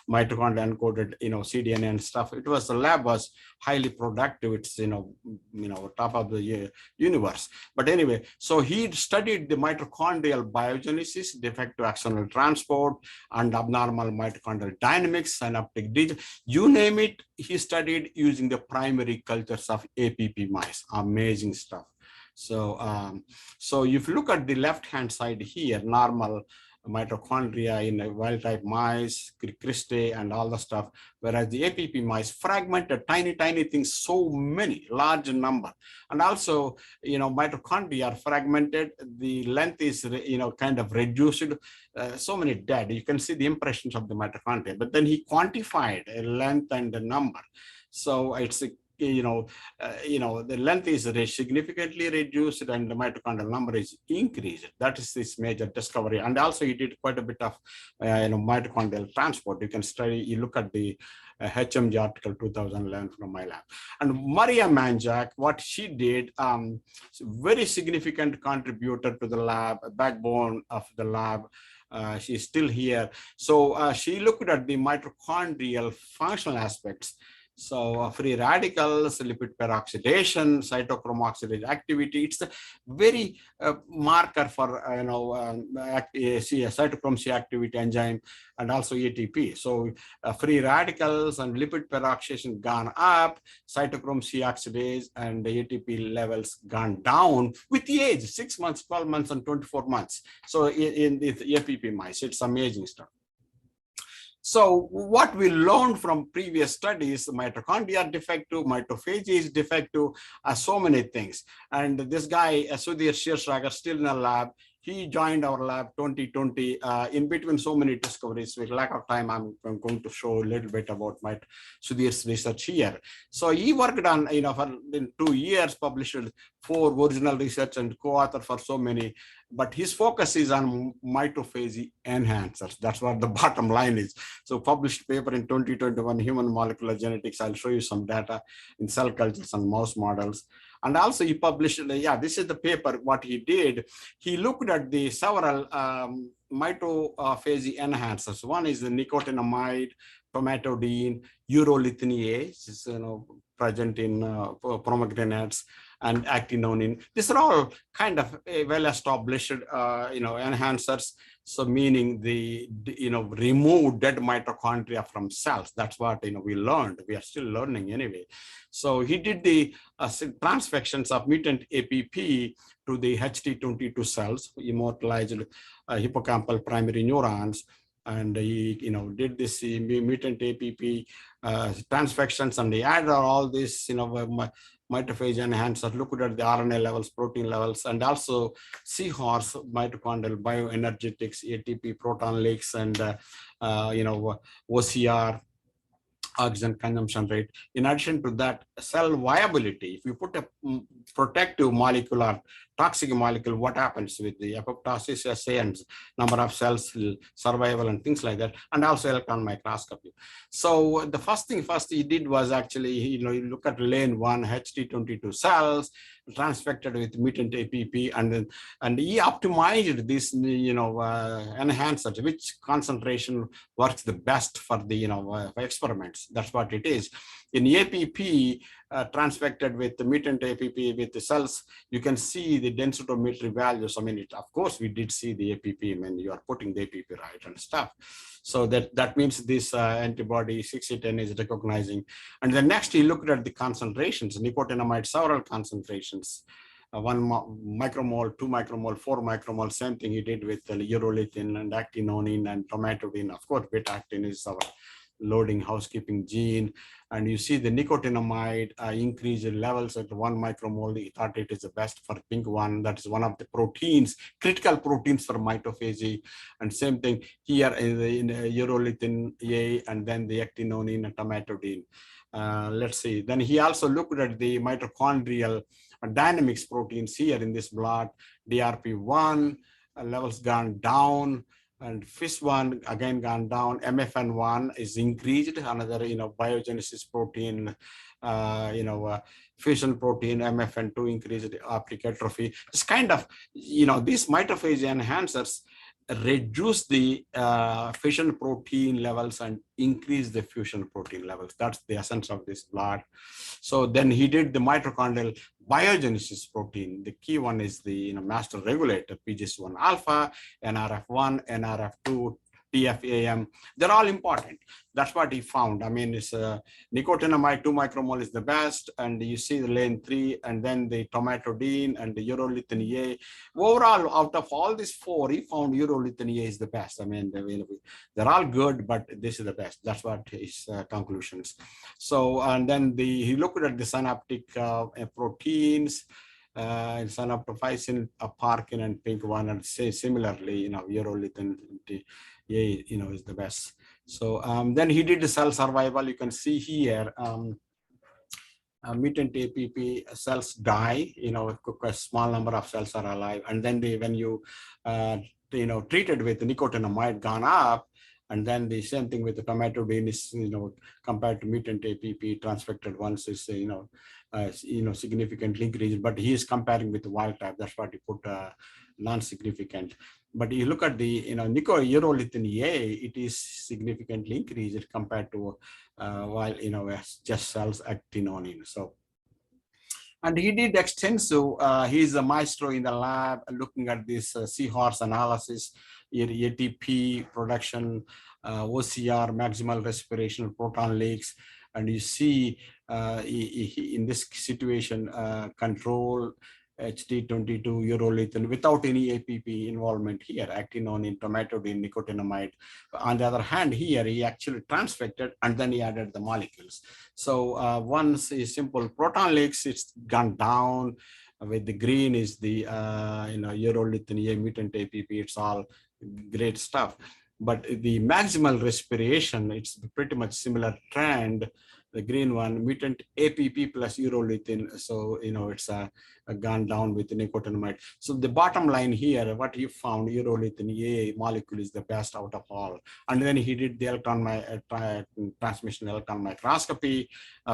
Speaker 1: mitochondria encoded, cDNA and stuff. The lab was highly productive. It's, top of the universe. But anyway, so he studied the mitochondrial biogenesis, defective axonal transport, and abnormal mitochondrial dynamics, synaptic digit, you name it, he studied using the primary cultures of APP mice. Amazing stuff. So, so if you look at the left-hand side here, normal mitochondria in wild type mice, cristae, and all the stuff, whereas the APP mice fragmented tiny things, so many, large number. And also, mitochondria are fragmented, the length is, kind of reduced, so many dead. You can see the impressions of the mitochondria, but then he quantified a length and the number. So it's the length is significantly reduced and the mitochondrial number is increased. That is this major discovery. And also he did quite a bit of mitochondrial transport. You can study, you look at the HMG article 2011 from my lab. And Maria Manjak, what she did, very significant contributor to the lab, backbone of the lab. She's still here. So she looked at the mitochondrial functional aspects. So free radicals, lipid peroxidation, cytochrome oxidase activity. It's a very marker for cytochrome C activity enzyme and also ATP. So free radicals and lipid peroxidation gone up, cytochrome C oxidase and the ATP levels gone down with the age, 6 months, 12 months, and 24 months. So in the APP mice, it's amazing stuff. So what we learned from previous studies, mitochondria are defective, mitophagy is defective, so many things. And this guy, Sudhir Shirsagar, still in the lab. He joined our lab 2020. In between so many discoveries, with lack of time, I'm going to show a little bit about my Sudhir's research here. So he worked on, for 2 years, published 4 original research and co-author for so many. But his focus is on mitophagy enhancers. That's what the bottom line is. So published paper in 2021, Human Molecular Genetics. I'll show you some data in cell cultures and mouse models. And also he published, this is the paper, what he did. He looked at the several mitophagy enhancers. One is the nicotinamide, tomatodine, urolithianase, is present in pomegranates, and actinonin. These are all kind of well-established, enhancers. So meaning the, remove dead mitochondria from cells. That's what, we learned. We are still learning anyway. So he did the transfections of mutant APP to the HT22 cells, immortalized hippocampal primary neurons. And he, did this mutant APP transfections, and he added all this, mitophagy enhancer, looked at the RNA levels, protein levels, and also seahorse mitochondrial bioenergetics, ATP, proton leaks, and OCR, oxygen consumption rate. In addition to that, cell viability. If you put a protective molecule or toxic molecule, what happens with the apoptosis assay and number of cells, survival, and things like that, and also electron microscopy. So the first thing he did was actually, you look at lane 1 HT22 cells transfected with mutant APP, and he optimized this, enhancers, which concentration works the best for the, experiments. That's what it is. In APP, transfected with the mutant APP with the cells, you can see the densitometry values. I mean, of course, we did see the APP when you are putting the APP right and stuff. So that means this antibody 6E10 is recognizing. And then next, he looked at the concentrations, nicotinamide, several concentrations. 1 micromole, 2 micromole, 4 micromole, same thing he did with urolithin and actinonine and tomatodine. Of course, beta-actin is our loading housekeeping gene. And you see the nicotinamide increase in levels at 1 micromole. He thought it is the best for pink one. That is one of the proteins, critical proteins for mitophagy. And same thing here in the urolithin A and then the actinonine and tomatodine. Let's see. Then he also looked at the mitochondrial dynamics proteins here in this blot. DRP1 levels gone down, and FIS1 again gone down. MFN1 is increased. Another biogenesis protein. Fusion protein. MFN2 increased optic atrophy. It's kind of these mitophagy enhancers reduce the fission protein levels and increase the fusion protein levels. That's the essence of this blot. So then he did the mitochondrial biogenesis protein. The key one is the master regulator, PGS1 alpha, NRF1, NRF2, TFAM. They're all important. That's what he found. I mean, it's nicotinamide 2 micromole is the best, and you see the lane 3, and then the tomatodine and the urolithin A. Overall, out of all these 4, he found urolithin A is the best. I mean, they're all good, but this is the best. That's what his conclusions. So, and then he looked at the synaptic proteins, synaptophysin, parkin, and pink one, and say similarly, urolithin is the best. So then he did the cell survival. You can see here, mutant APP cells die. A small number of cells are alive, and then when you treated with nicotinamide gone up, and then the same thing with the tomatodine is compared to mutant APP transfected ones is significantly increased, but he is comparing with the wild type. That's what he put non-significant. But you look at the urolithin A, it is significantly increased compared to while just cells actinonine. So, and he did extensive. He's a maestro in the lab looking at this seahorse analysis, ATP production, OCR, maximal respiration, proton leaks, and you see in this situation control HD22 urolithin without any APP involvement here, actinonine, tomatodine, nicotinamide. On the other hand, here he actually transfected and then he added the molecules. So once is simple proton leaks, it's gone down. With the green is the urolithin A mutant APP. It's all great stuff. But the maximal respiration, it's pretty much similar trend. The green one, mutant APP plus urolithin. So, it's gone down with the nicotinamide. So the bottom line here, what he found, urolithin A molecule is the best out of all. And then he did the transmission electron microscopy,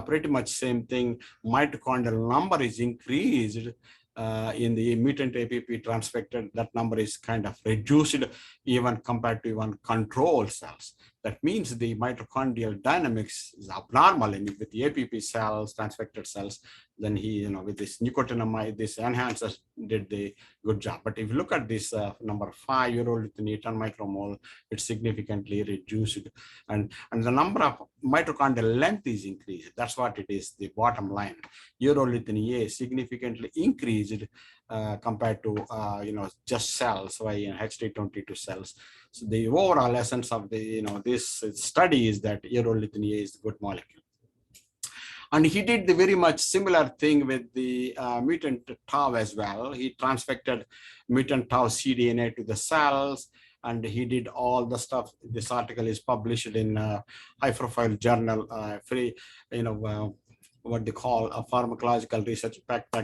Speaker 1: pretty much same thing. Mitochondrial number is increased in the mutant APP transfected. That number is kind of reduced even compared to even control cells. That means the mitochondrial dynamics is abnormal in with the APP cells, transfected cells. Then he, with this nicotinamide, this enhancers did the good job. But if you look at this number 5, urolithin 10 micromole, it's significantly reduced. And the number of mitochondrial length is increased. That's what it is, the bottom line. Urolithin A significantly increased compared to, just cells, HD22 cells. So the overall essence of the, this study is that urolithin A is a good molecule. And he did the very much similar thing with the mutant tau as well. He transfected mutant tau cDNA to the cells, and he did all the stuff. This article is published in high-profile journal, what they call a pharmacological research factor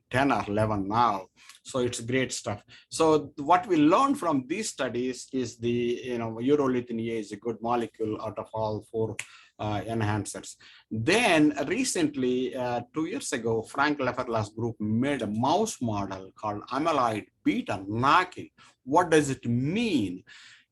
Speaker 1: 10 or 11 now. So it's great stuff. So what we learned from these studies is the, urolithin A is a good molecule out of all 4 enhancers. Then recently, 2 years ago, Frank Leferla's group made a mouse model called amyloid beta knocking. What does it mean?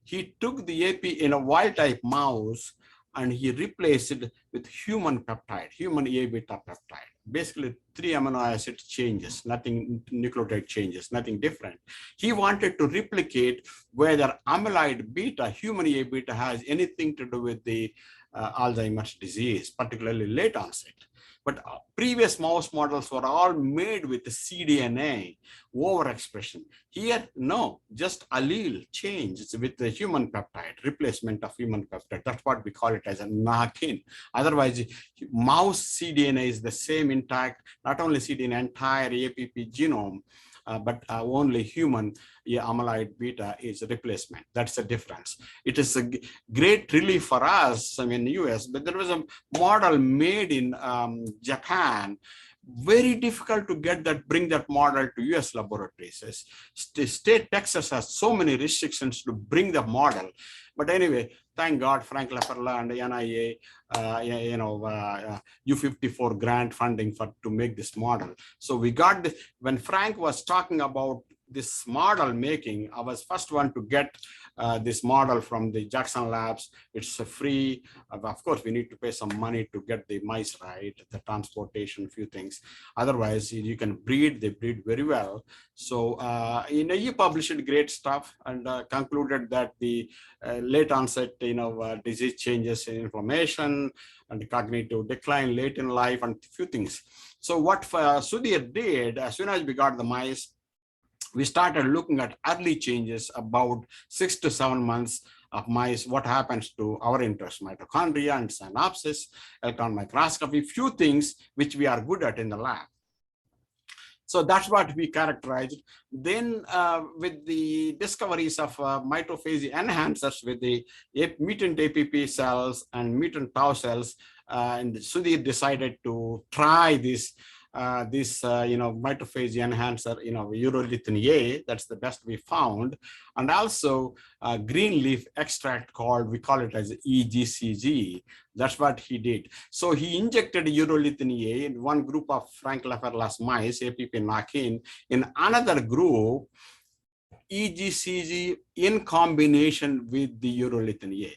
Speaker 1: He took the AP in a wild type mouse and he replaced it with human peptide, human A beta peptide. Basically 3 amino acid changes, nothing nucleotide changes, nothing different. He wanted to replicate whether amyloid beta, human A beta, has anything to do with the Alzheimer's disease, particularly late onset. But previous mouse models were all made with the cDNA overexpression. Here, no, just allele change with the human peptide, replacement of human peptide. That's what we call it as a knock-in. Otherwise, mouse cDNA is the same intact, not only cDNA, entire APP genome, but only human amyloid beta is a replacement. That's the difference. It is a great relief for us, in the US, but there was a model made in Japan. Very difficult to get that, bring that model to US laboratories. State Texas has so many restrictions to bring the model. But anyway, thank God, Frank Laperla and NIA, U54 grant funding to make this model. So we got this. When Frank was talking about this model making, I was first one to get this model from the Jackson Labs. It's free. Of course, we need to pay some money to get the mice right, the transportation, few things. Otherwise, you can breed, they breed very well. So, you published great stuff and concluded that the late onset, disease changes in inflammation and cognitive decline late in life and a few things. So what Sudhir did, as soon as we got the mice, we started looking at early changes about 6 to 7 months of mice, what happens to our interest, mitochondria and synapses, electron microscopy, few things which we are good at in the lab. So that's what we characterized. Then with the discoveries of mitophagy enhancers with the mutant APP cells and mutant tau cells, and Sudhir decided to try this mitophagy enhancer, urolithin A, that's the best we found, and also green leaf extract we call it as EGCG. That's what he did. So he injected urolithin A in one group of Frank Laperla's mice, APP knock-in, in another group, EGCG in combination with the urolithin A.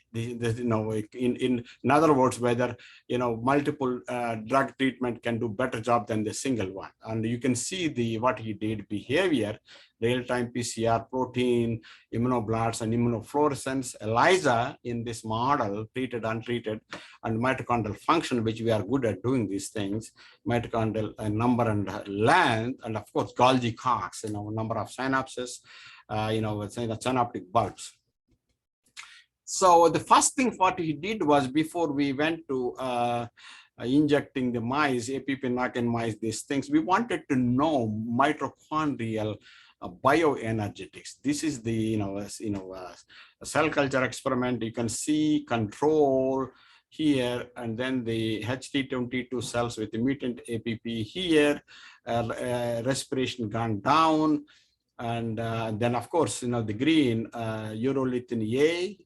Speaker 1: In other words, whether multiple drug treatment can do better job than the single one. And you can see what he did behavior, real-time PCR, protein, immunoblasts, and immunofluorescence, ELISA in this model, treated, untreated, and mitochondrial function, which we are good at doing these things, mitochondrial number and length, and of course, Golgi Cox, number of synapses, the synaptic bulbs. So the first thing what he did was, before we went to injecting the mice, APP knock-in mice, these things, we wanted to know mitochondrial bioenergetics. This is the a cell culture experiment. You can see control here, and then the HT22 cells with the mutant APP here, respiration gone down, and then of course the green urolithin A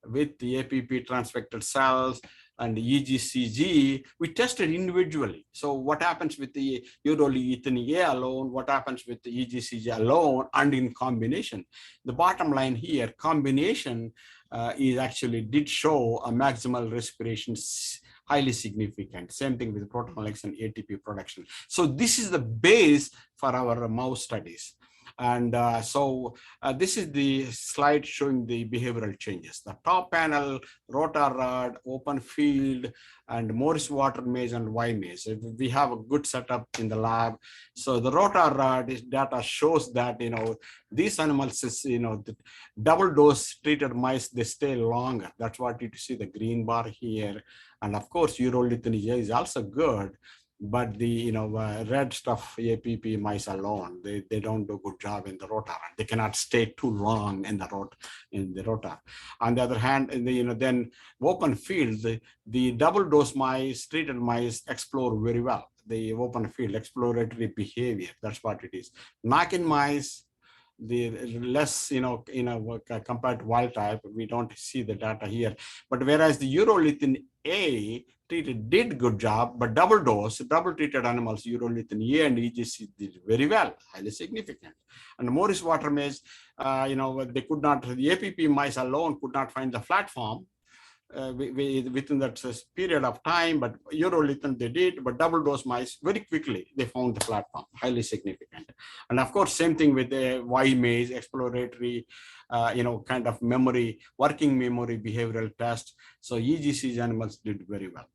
Speaker 1: with the APP transfected cells and the EGCG, we tested individually. So what happens with the urolithin A alone, what happens with the EGCG alone, and in combination. The bottom line here, combination is actually did show a maximal respiration highly significant. Same thing with proteolysis and ATP production. So this is the base for our mouse studies. And this is the slide showing the behavioral changes. The top panel, rotor rod, open field, and Morris water maze and Y maze. We have a good setup in the lab. So the rotor rod data shows that these animals, the double dose treated mice, they stay longer. That's what you see the green bar here. And of course, urolithin A is also good. But the red stuff, APP mice alone, they don't do a good job in the rotor. They cannot stay too long in the rotor. On the other hand, then open field, the double dose mice, treated mice explore very well. The open field exploratory behavior, that's what it is. Knock-in mice, the less compared to wild type, we don't see the data here. But whereas the urolithin A treated did good job, but double treated animals, urolithin A and EGC did very well, highly significant. And Morris water maze, they could not, the APP mice alone could not find the platform. within that period of time, but urolithin they did, but double dose mice very quickly they found the platform highly significant. And of course, same thing with the Y-maze exploratory, kind of memory, working memory behavioral test. So EGCG animals did very well.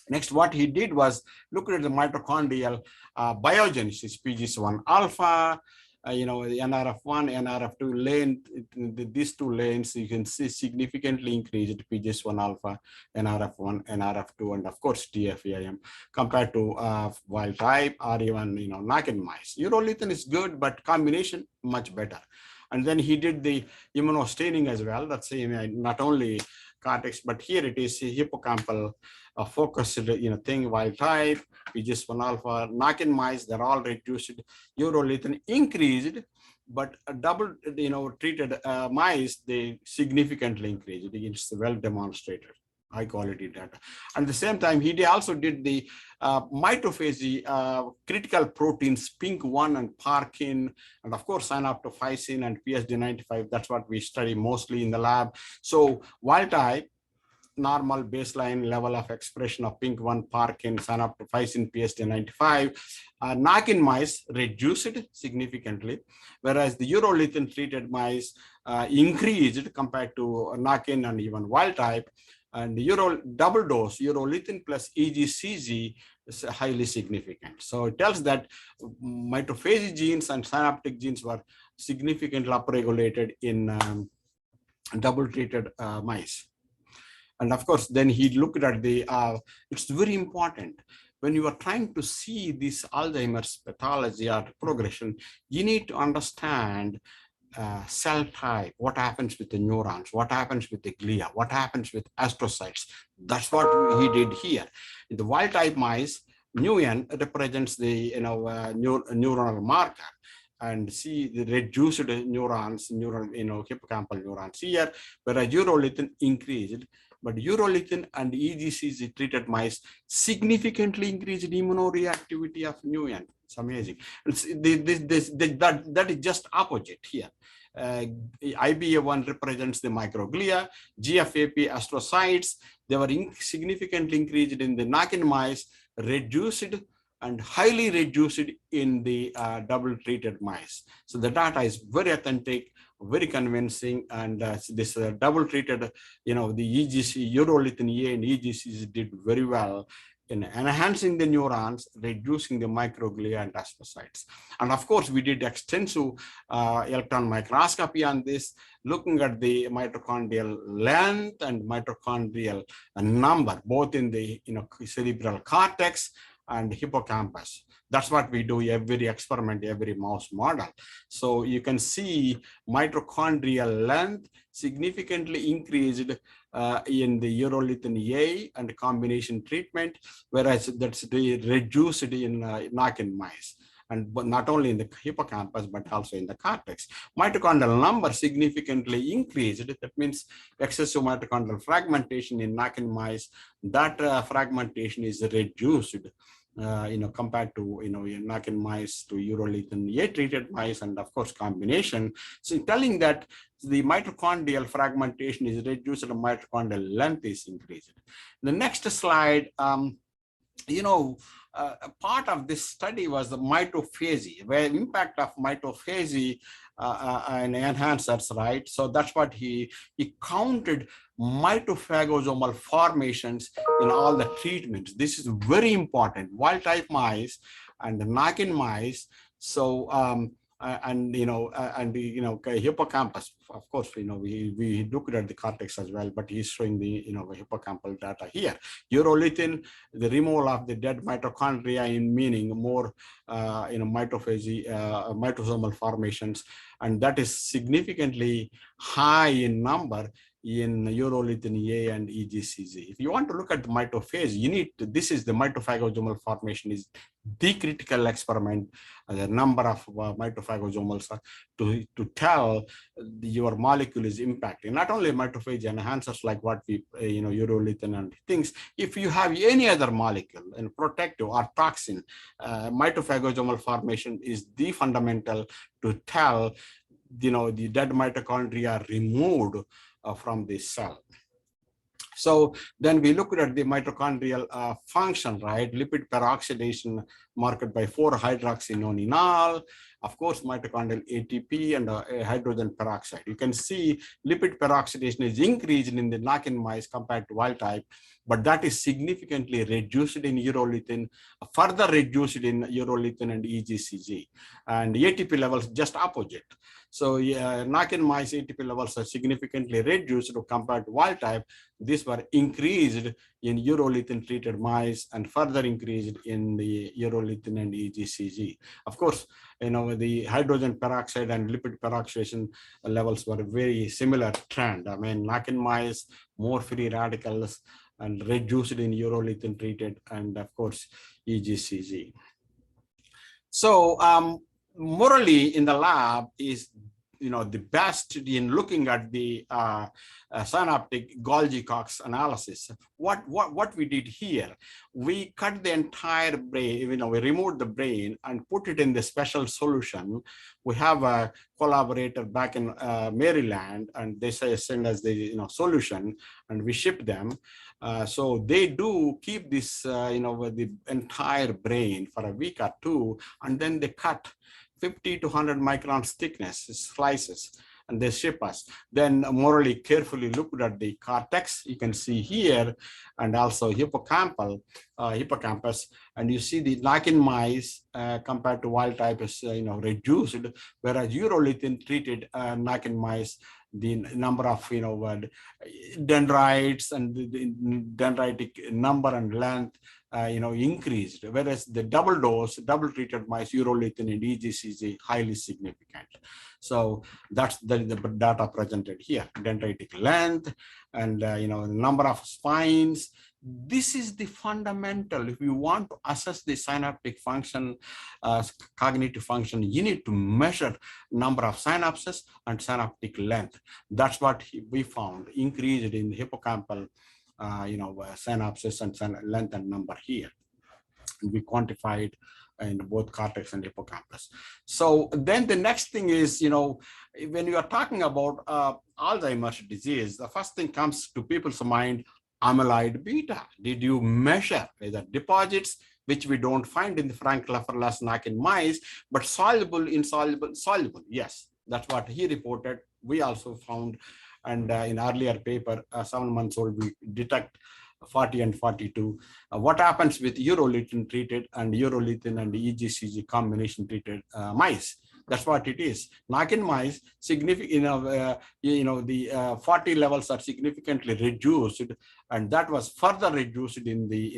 Speaker 1: Next, what he did was look at the mitochondrial biogenesis, PGS1 alpha, the NRF1, NRF2 lane, these two lanes, you can see significantly increased PGS1 alpha, NRF1, NRF2, and of course TFAM compared to wild type or even, knock-in mice. Urolithin is good, but combination much better. And then he did the immunostaining as well. That's not only cortex, but here it is hippocampal focused, thing, wild type, PGS1 alpha, knock-in mice, they're all reduced. Urolithin increased, but double, treated mice, they significantly increased. It's well demonstrated, high quality data. At the same time, he also did the mitophagy critical proteins, PINK1 and Parkin, and of course, synaptophysin and PSD95. That's what we study mostly in the lab. So wild type, normal baseline level of expression of PINK1, Parkin, synaptophysin, PSD95. Knock-in mice reduced significantly, whereas the urolithin treated mice increased compared to knock-in and even wild type. And the double dose, urolithin plus EGCG is highly significant. So it tells that mitophagy genes and synaptic genes were significantly upregulated in double treated mice. And of course, then he looked at it's very important. When you are trying to see this Alzheimer's pathology or progression, you need to understand cell type, what happens with the neurons, what happens with the glia, what happens with astrocytes. That's what he did here. In the wild type mice, NUN represents the neuronal marker. And see the reduced neurons, hippocampal neurons here, whereas urolithin increased. But urolithin and EGCG treated mice significantly increased immunoreactivity of NUN. It's amazing. That is just opposite here. IBA1 represents the microglia, GFAP astrocytes. They were significantly increased in the knock-in mice, reduced and highly reduced in the double treated mice. So the data is very authentic, very convincing, and this double treated, the EGC, urolithin A and EGCs did very well in enhancing the neurons, reducing the microglia and astrocytes. And of course, we did extensive electron microscopy on this, looking at the mitochondrial length and mitochondrial number, both in the cerebral cortex and hippocampus. That's what we do every experiment, every mouse model. So you can see mitochondrial length significantly increased in the urolithin A and combination treatment, whereas that's reduced in knock-in mice. But not only in the hippocampus, but also in the cortex. Mitochondrial number significantly increased. That means excessive mitochondrial fragmentation in knock-in mice. That fragmentation is reduced, compared to, knock-in mice to urolithin A treated mice, and of course combination. So telling that the mitochondrial fragmentation is reduced and mitochondrial length is increased. The next slide, part of this study was the mitophagy, where impact of mitophagy and enhancers, right? So that's what he counted mitophagosomal formations in all the treatments. This is very important. Wild type mice and the knock-in mice. So hippocampus, of course, we looked at the cortex as well, but he's showing the hippocampal data here. Urolithin, the removal of the dead mitochondria, in meaning more mitophagy, mitosomal formations, and that is significantly high in number in urolithin A and EGCG. If you want to look at the mitophage, this is the mitophagosomal formation is the critical experiment, the number of mitophagosomals to tell your molecule is impacting. Not only mitophage enhancers like what we, urolithin and things, if you have any other molecule and protective or toxin, mitophagosomal formation is the fundamental to tell, the dead mitochondria are removed from the cell. So then we looked at the mitochondrial function, right? Lipid peroxidation marked by 4-hydroxynonenal, of course, mitochondrial ATP and hydrogen peroxide. You can see lipid peroxidation is increased in the knock-in mice compared to wild type, but that is significantly reduced in urolithin, further reduced in urolithin and EGCG, and ATP levels just opposite. So knock-in mice ATP levels are significantly reduced compared to wild type. These were increased in urolithin treated mice and further increased in the urolithin and EGCG. Of course, the hydrogen peroxide and lipid peroxidation levels were very similar trend. I mean, knock-in mice, more free radicals and reduced in urolithin treated, and of course, EGCG. So morally in the lab is the best in looking at the synaptic Golgi-Cox analysis. What we did here, we cut the entire brain, we removed the brain and put it in the special solution. We have a collaborator back in Maryland, and they send us the solution, and we ship them. So they do keep this, the entire brain for a week or two, and then they cut 50 to 100 microns thickness slices, and they ship us. Then morally carefully looked at the cortex, you can see here, and also hippocampus, and you see the knock-in mice compared to wild type is reduced, whereas urolithin treated knock-in mice, the number of dendrites and the dendritic number and length increased, whereas the double treated mice, urolithin and EGCG, highly significant. So that's the data presented here, dendritic length and number of spines. This is the fundamental. If you want to assess the synaptic function, cognitive function, you need to measure number of synapses and synaptic length. That's what we found, increased in the hippocampal synapses and length and number here. And we quantified in both cortex and hippocampus. So then the next thing is, when you are talking about Alzheimer's disease, the first thing comes to people's mind, amyloid beta. Did you measure either deposits, which we don't find in the Frank-Leferlas knock-in mice, but soluble, insoluble, soluble? Yes, that's what he reported. We also found, and in earlier paper, 7 months old, we detect 40 and 42. What happens with urolithin treated and urolithin and EGCG combination treated mice? That's what it is. Knock-in mice, significant, the 40 levels are significantly reduced, and that was further reduced in the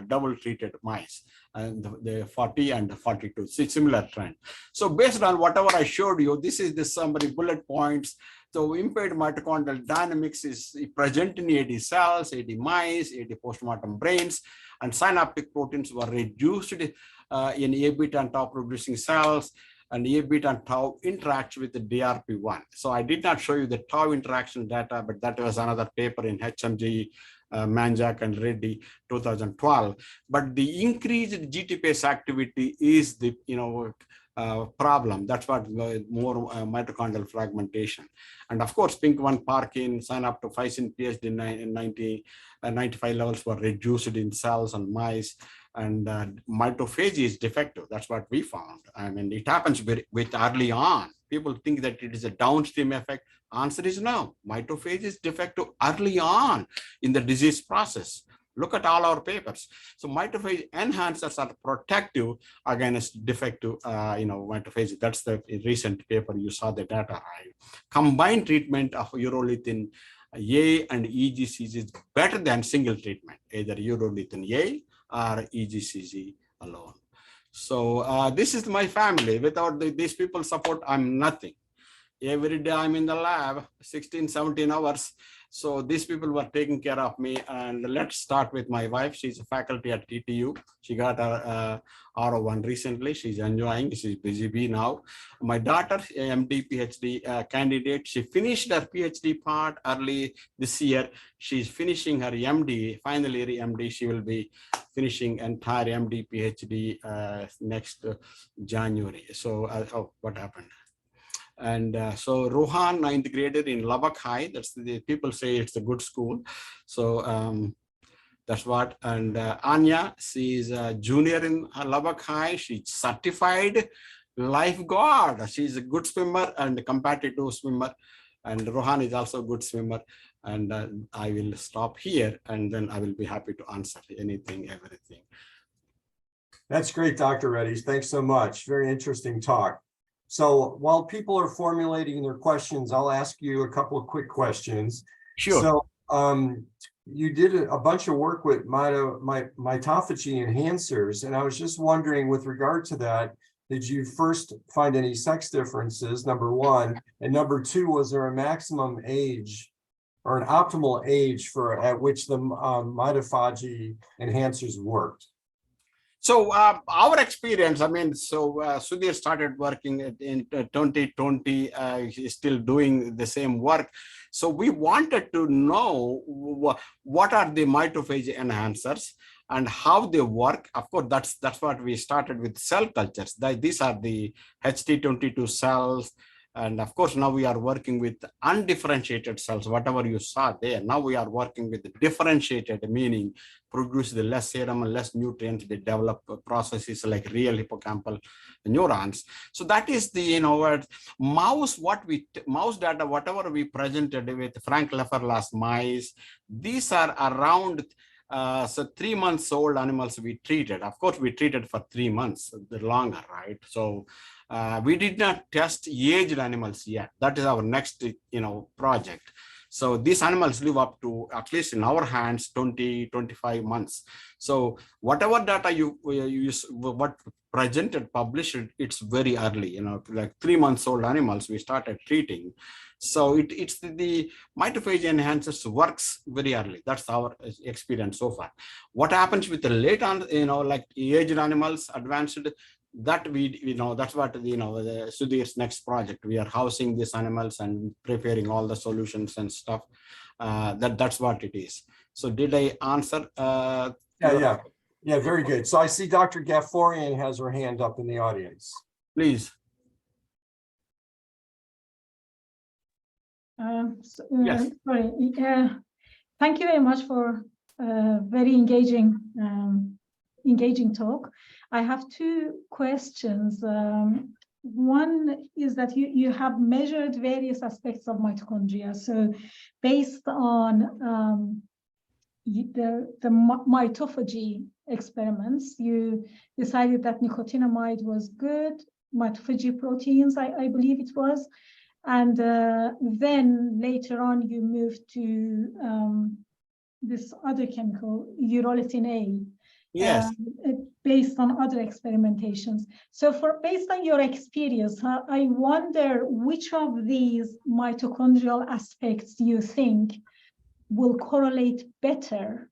Speaker 1: double treated mice, and the 40 and the 42, similar trend. So based on whatever I showed you, this is the summary bullet points. So impaired mitochondrial dynamics is present in AD cells, AD mice, AD postmortem brains, and synaptic proteins were reduced in A beta and tau producing cells, and A beta and tau interacts with the DRP1. So I did not show you the tau interaction data, but that was another paper in HMG, Manjak and Reddy 2012. But the increased GTPase activity is the problem. That's what more mitochondrial fragmentation. And of course, PINK1 Parkin, synaptophysin PSD 95 levels were reduced in cells and mice, and mitophagy is defective. That's what we found. I mean, it happens with early on. People think that it is a downstream effect. Answer is no. Mitophagy is defective early on in the disease process. Look at all our papers. So mitophagy enhancers are protective against defective, mitophagy. That's the recent paper. You saw the data, right? Combined treatment of urolithin A and EGCG is better than single treatment, either urolithin A or EGCG alone. So this is my family. Without these people support, I'm nothing. Every day I'm in the lab, 16, 17 hours. So these people were taking care of me. And let's start with my wife. She's a faculty at TTU. She got her R01 recently. She's enjoying. She's busy bee now. My daughter, MD, PhD candidate, she finished her PhD part early this year. She's finishing her MD, final year MD. She will be finishing entire MD, PhD next January. So, oh, what happened? And so Rohan, 9th grader in Lubbock High. That's the people say it's a good school. So that's what. And Anya, she's a junior in Lubbock High. She's certified lifeguard. She's a good swimmer and competitive swimmer. And Rohan is also a good swimmer. And I will stop here, and then I will be happy to answer anything, everything.
Speaker 2: That's great, Dr. Reddy. Thanks so much. Very interesting talk. So while people are formulating their questions, I'll ask you a couple of quick questions.
Speaker 1: Sure.
Speaker 2: So you did a bunch of work with mitophagy enhancers, and I was just wondering, with regard to that, did you first find any sex differences, number one? And number two, was there a maximum age or an optimal age at which the mitophagy enhancers worked?
Speaker 1: So our experience, I mean, so Sudhir started working in 2020, he's still doing the same work. So we wanted to know what are the mitophagy enhancers and how they work. Of course, that's what we started with cell cultures. These are the HT22 cells. And of course, now we are working with undifferentiated cells, whatever you saw there. Now we are working with differentiated, meaning produce the less serum and less nutrients. They develop processes like real hippocampal neurons. So that is the, mouse data, whatever we presented with Frank Lefferla's mice, these are around so 3 months old animals we treated. Of course, we treated for 3 months, the longer, right? So we did not test aged animals yet. That is our next, project. So these animals live up to, at least in our hands, 20-25 months. So whatever data you use, what presented, published, it's very early, like 3 months old animals we started treating. So it's the mitophagy enhancers works very early. That's our experience so far. What happens with the late on, like aged animals, advanced, that that's what the Sudhir's next project. We are housing these animals and preparing all the solutions and stuff. That's what it is. So did I answer?
Speaker 2: Yeah, very good. So I see Dr. Gaforian has her hand up in the audience.
Speaker 1: Please. Yes.
Speaker 6: Sorry. Thank you very much for very engaging talk. I have two questions. One is that you have measured various aspects of mitochondria. So based on the mitophagy experiments, you decided that nicotinamide was good, mitophagy proteins, I believe it was. And then later on, you moved to this other chemical, urolithin A.
Speaker 1: Yes.
Speaker 6: Based on other experimentations. So based on your experience, I wonder which of these mitochondrial aspects do you think will correlate better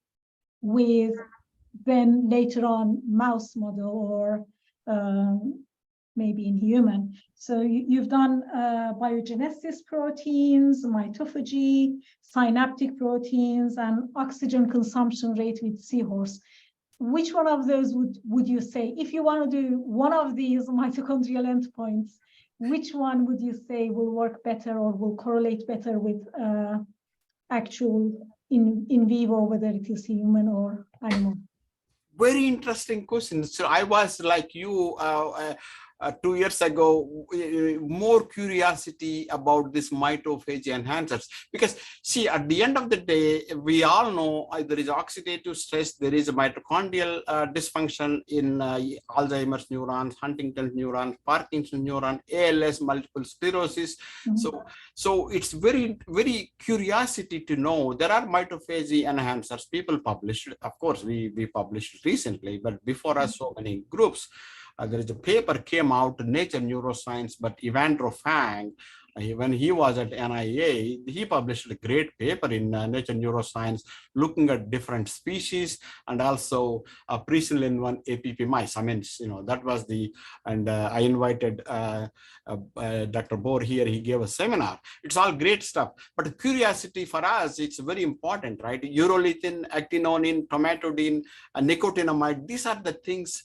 Speaker 6: with then later on mouse model or maybe in human. So you've done biogenesis proteins, mitophagy, synaptic proteins, and oxygen consumption rate with seahorse. Which one of those would you say, if you want to do one of these mitochondrial endpoints, which one would you say will work better or will correlate better with actual in vivo, whether it is human or animal?
Speaker 1: Very interesting question. So I was like you 2 years ago, more curiosity about this mitophagy enhancers, because see, at the end of the day, we all know there is oxidative stress, there is a mitochondrial dysfunction in Alzheimer's neurons, Huntington's neurons, Parkinson's neuron, ALS, multiple sclerosis.
Speaker 6: Mm-hmm.
Speaker 1: So it's very, very curiosity to know. There are mitophagy enhancers people published. Of course, we published recently, but before us, so many groups. There is a paper came out, Nature Neuroscience, but Evandro Fang, when he was at NIA, he published a great paper in Nature Neuroscience looking at different species and also presenilin 1 APP mice. I mean, that was and I invited Dr. Bohr here, he gave a seminar. It's all great stuff, but curiosity for us, it's very important, right? Urolithin, actinonin, tomatodine, nicotinamide, these are the things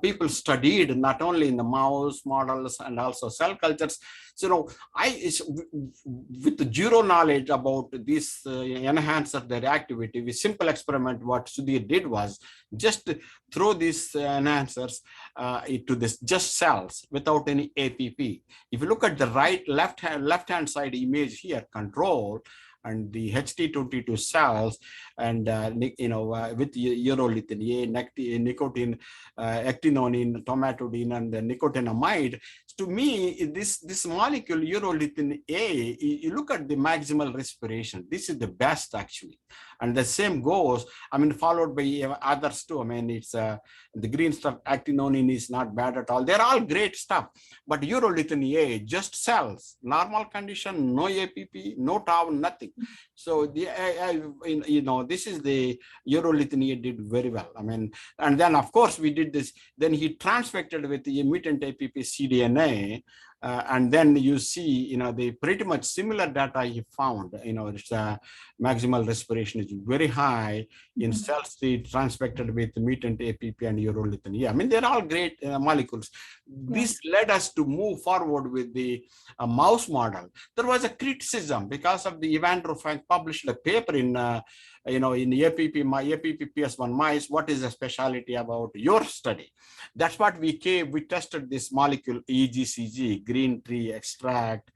Speaker 1: people studied, not only in the mouse models and also cell cultures. So with the zero knowledge about this enhancer, their activity, with simple experiment, what Sudhir did was just throw these enhancers into this just cells without any APP. If you look at the left hand side image here, control, and the HT22 cells, and with urolithin A, nicotine, actinonine, tomatodine, and the nicotinamide. To me, this molecule urolithin A, you look at the maximal respiration. This is the best actually, and the same goes. I mean, followed by others too. I mean, it's the green stuff. Actinonine is not bad at all. They're all great stuff, but urolithin A, just cells, normal condition, no APP, no tau, nothing. So this is the urolithin A did very well. I mean, and then of course we did this. Then he transfected with the mutant APP cDNA. And then you see, the pretty much similar data he found. It's maximal respiration is very high in cells transfected with mutant APP and urolithin. Yeah, I mean, they're all great molecules. This led us to move forward with the mouse model. There was a criticism because of the Evander Frank published a paper in in APP PS1 mice. What is the specialty about your study? That's what we tested this molecule EGCG, green tea extract,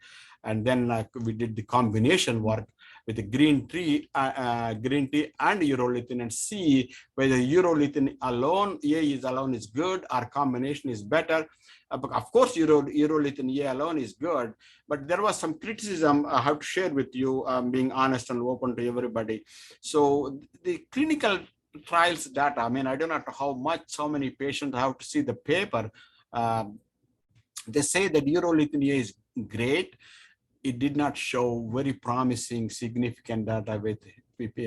Speaker 1: and then we did the combination work with the green tea and urolithin, and see whether urolithin alone, alone is good or combination is better. Of course, urolithin A alone is good, but there was some criticism I have to share with you, being honest and open to everybody. So the clinical trials data, I mean, I don't know how many patients have to see the paper. They say that urolithin A is great. It did not show very promising, significant data with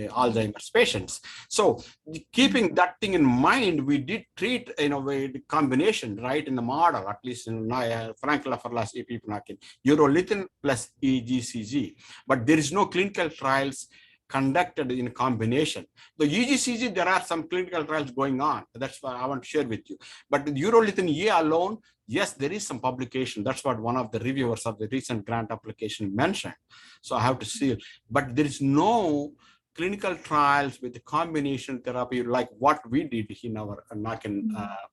Speaker 1: Alzheimer's patients. So keeping that thing in mind, we did treat in a way the combination, right, in the model, at least in Frank Lafarlas epipnakin, urolithin plus EGCG. But there is no clinical trials conducted in combination. The EGCG, there are some clinical trials going on. That's what I want to share with you. But the urolithin A alone, yes, there is some publication. That's what one of the reviewers of the recent grant application mentioned. So I have to see it. But there is no clinical trials with the combination therapy like what we did in our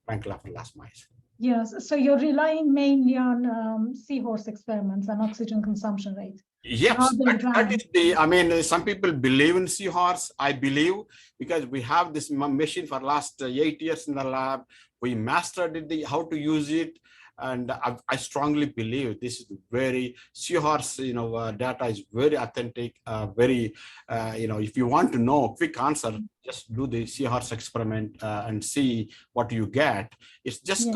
Speaker 1: Frank Lafarlas mice.
Speaker 6: Yes, so you're relying mainly on seahorse experiments and oxygen consumption rate.
Speaker 1: Yes, that is the, I mean, some people believe in seahorse. I believe because we have this machine for last 8 years in the lab. We mastered it, how to use it. And I strongly believe this is very seahorse, data is very authentic, very, if you want to know a quick answer, just do the seahorse experiment and see what you get. It's just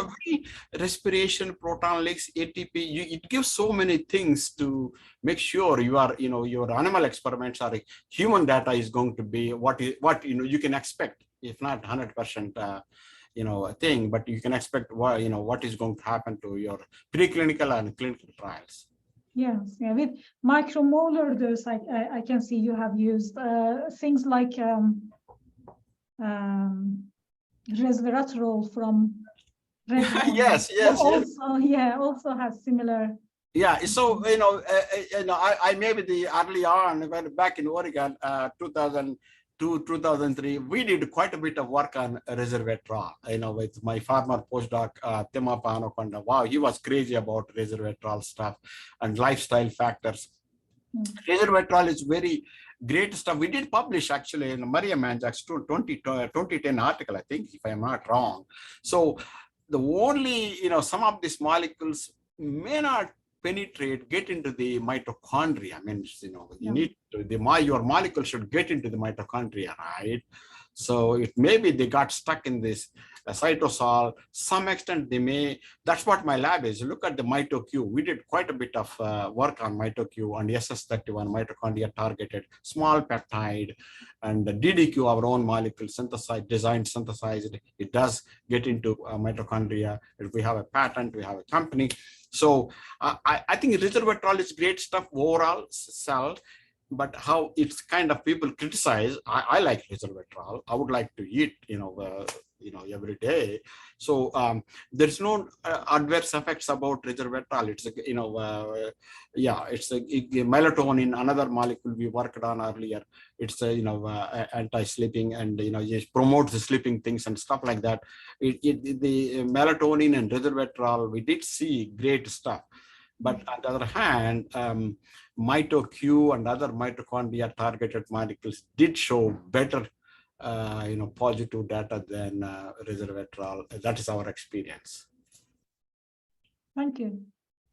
Speaker 1: respiration, proton leaks, ATP. It gives so many things to make sure you are, your animal experiments are human data is going to be what you can expect, if not 100%. Thing, but you can expect what is going to happen to your preclinical and clinical trials.
Speaker 6: Yes, yeah. With micromolar dose, I can see you have used things like resveratrol from Reddy.
Speaker 1: Yes.
Speaker 6: Also has similar.
Speaker 1: Yeah, so I maybe early on back in Oregon, 2003, we did quite a bit of work on resveratrol, with my former postdoc, Timapa Anaconda. Wow, he was crazy about resveratrol stuff and lifestyle factors. Resveratrol is very great stuff. We did publish actually in Maria Manjak's 2010 article, I think, if I'm not wrong. So the only, some of these molecules may not penetrate, get into the mitochondria. I mean, you need to, your molecule should get into the mitochondria, right? So it maybe they got stuck in this cytosol. Some extent they may, that's what my lab is. Look at the MitoQ. We did quite a bit of work on MitoQ and SS31 mitochondria targeted small peptide, and the DDQ, our own molecule synthesized, designed, synthesized. It does get into mitochondria. If we have a patent, we have a company. So I think resveratrol is great stuff overall cell. but how it's kind of people criticize. I like resveratrol. I would like to eat, every day. So there's no adverse effects about resveratrol. It's it's a melatonin, another molecule we worked on earlier. It's anti-sleeping, and it promotes the sleeping things and stuff like that. The melatonin and resveratrol, we did see great stuff. But on the other hand, MitoQ and other mitochondria targeted molecules did show better, positive data than resveratrol. That is our experience.
Speaker 6: Thank you.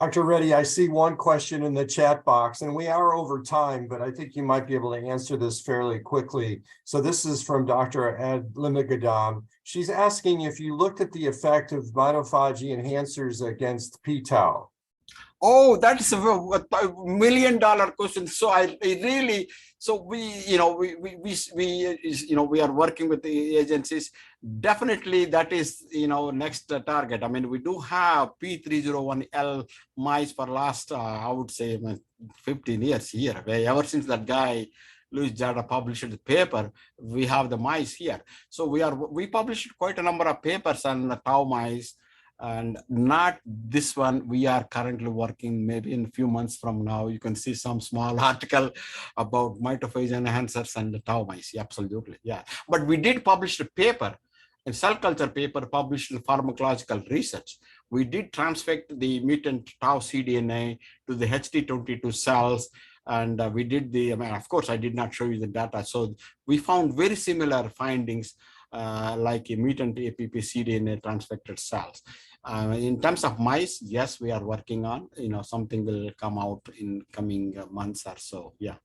Speaker 2: Dr. Reddy, I see one question in the chat box, and we are over time, but I think you might be able to answer this fairly quickly. So this is from Dr. Adlimigadam. She's asking if you looked at the effect of mitophagy enhancers against p-tau.
Speaker 1: Oh, that's a $1 million question. So we are working with the agencies. Definitely, that is next target. I mean, we do have P301L mice for last I would say 15 years here. Ever since that guy Louis Jada published the paper, we have the mice here. So we published quite a number of papers on the tau mice. And not this one. We are currently working, maybe in a few months from now, you can see some small article about mitophage enhancers and the tau mice. Yeah, absolutely. Yeah. But we did publish a paper, a cell culture paper published in Pharmacological Research. We did transfect the mutant tau cDNA to the HT22 cells. And we did of course, I did not show you the data. So we found very similar findings like a mutant APP cDNA transfected cells. In terms of mice, yes, we are working on, something will come out in coming months or so. Yeah.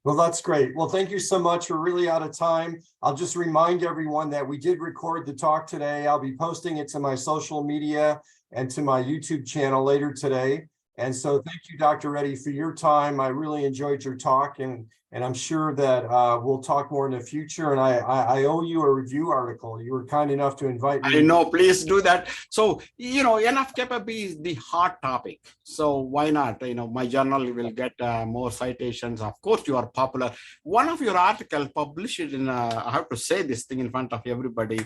Speaker 2: Well, that's great. Well, thank you so much. We're really out of time. I'll just remind everyone that we did record the talk today. I'll be posting it to my social media and to my YouTube channel later today. And so thank you, Dr. Reddy, for your time. I really enjoyed your talk, and I'm sure that we'll talk more in the future. And I owe you a review article. You were kind enough to invite me.
Speaker 1: I know, please do that. So, NF-kappa B is the hot topic. So why not? My journal will get more citations. Of course, you are popular. One of your articles published in, I have to say this thing in front of everybody.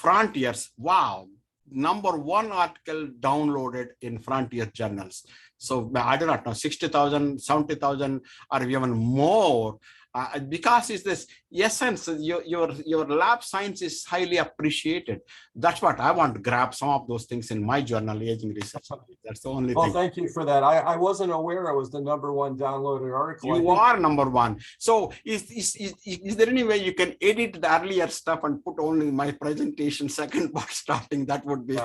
Speaker 1: Frontiers, wow. #1 article downloaded in Frontier journals. So I do not know, 60,000, 70,000, or even more. Because it's this essence, your lab science is highly appreciated. That's what I want to grab some of those things in my journal, Aging Research. That's the only thing.
Speaker 2: Well, thank you for that. I wasn't aware I was the #1 downloaded article.
Speaker 1: You are #1. So is there any way you can edit the earlier stuff and put only my presentation second part starting? That would be.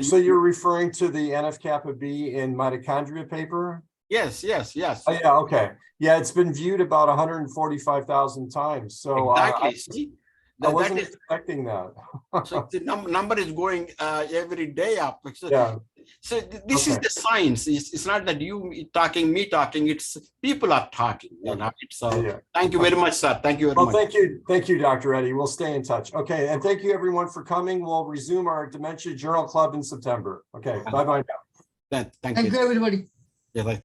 Speaker 2: So you're referring to the NF-kappa B in mitochondria paper?
Speaker 1: Yes.
Speaker 2: Oh, yeah, okay. Yeah, it's been viewed about 145,000 times. So
Speaker 1: exactly.
Speaker 2: I wasn't expecting that.
Speaker 1: So the number is going every day up. So this is
Speaker 2: Okay.
Speaker 1: the science. It's not that you talking, me talking. It's people are talking. So thank you very much, sir. Thank you very much.
Speaker 2: Thank you, Dr. Reddy. We'll stay in touch. Okay, and thank you everyone for coming. We'll resume our Dementia Journal Club in September. Okay, bye-bye now.
Speaker 1: Thank
Speaker 5: Thank you, everybody.
Speaker 1: you.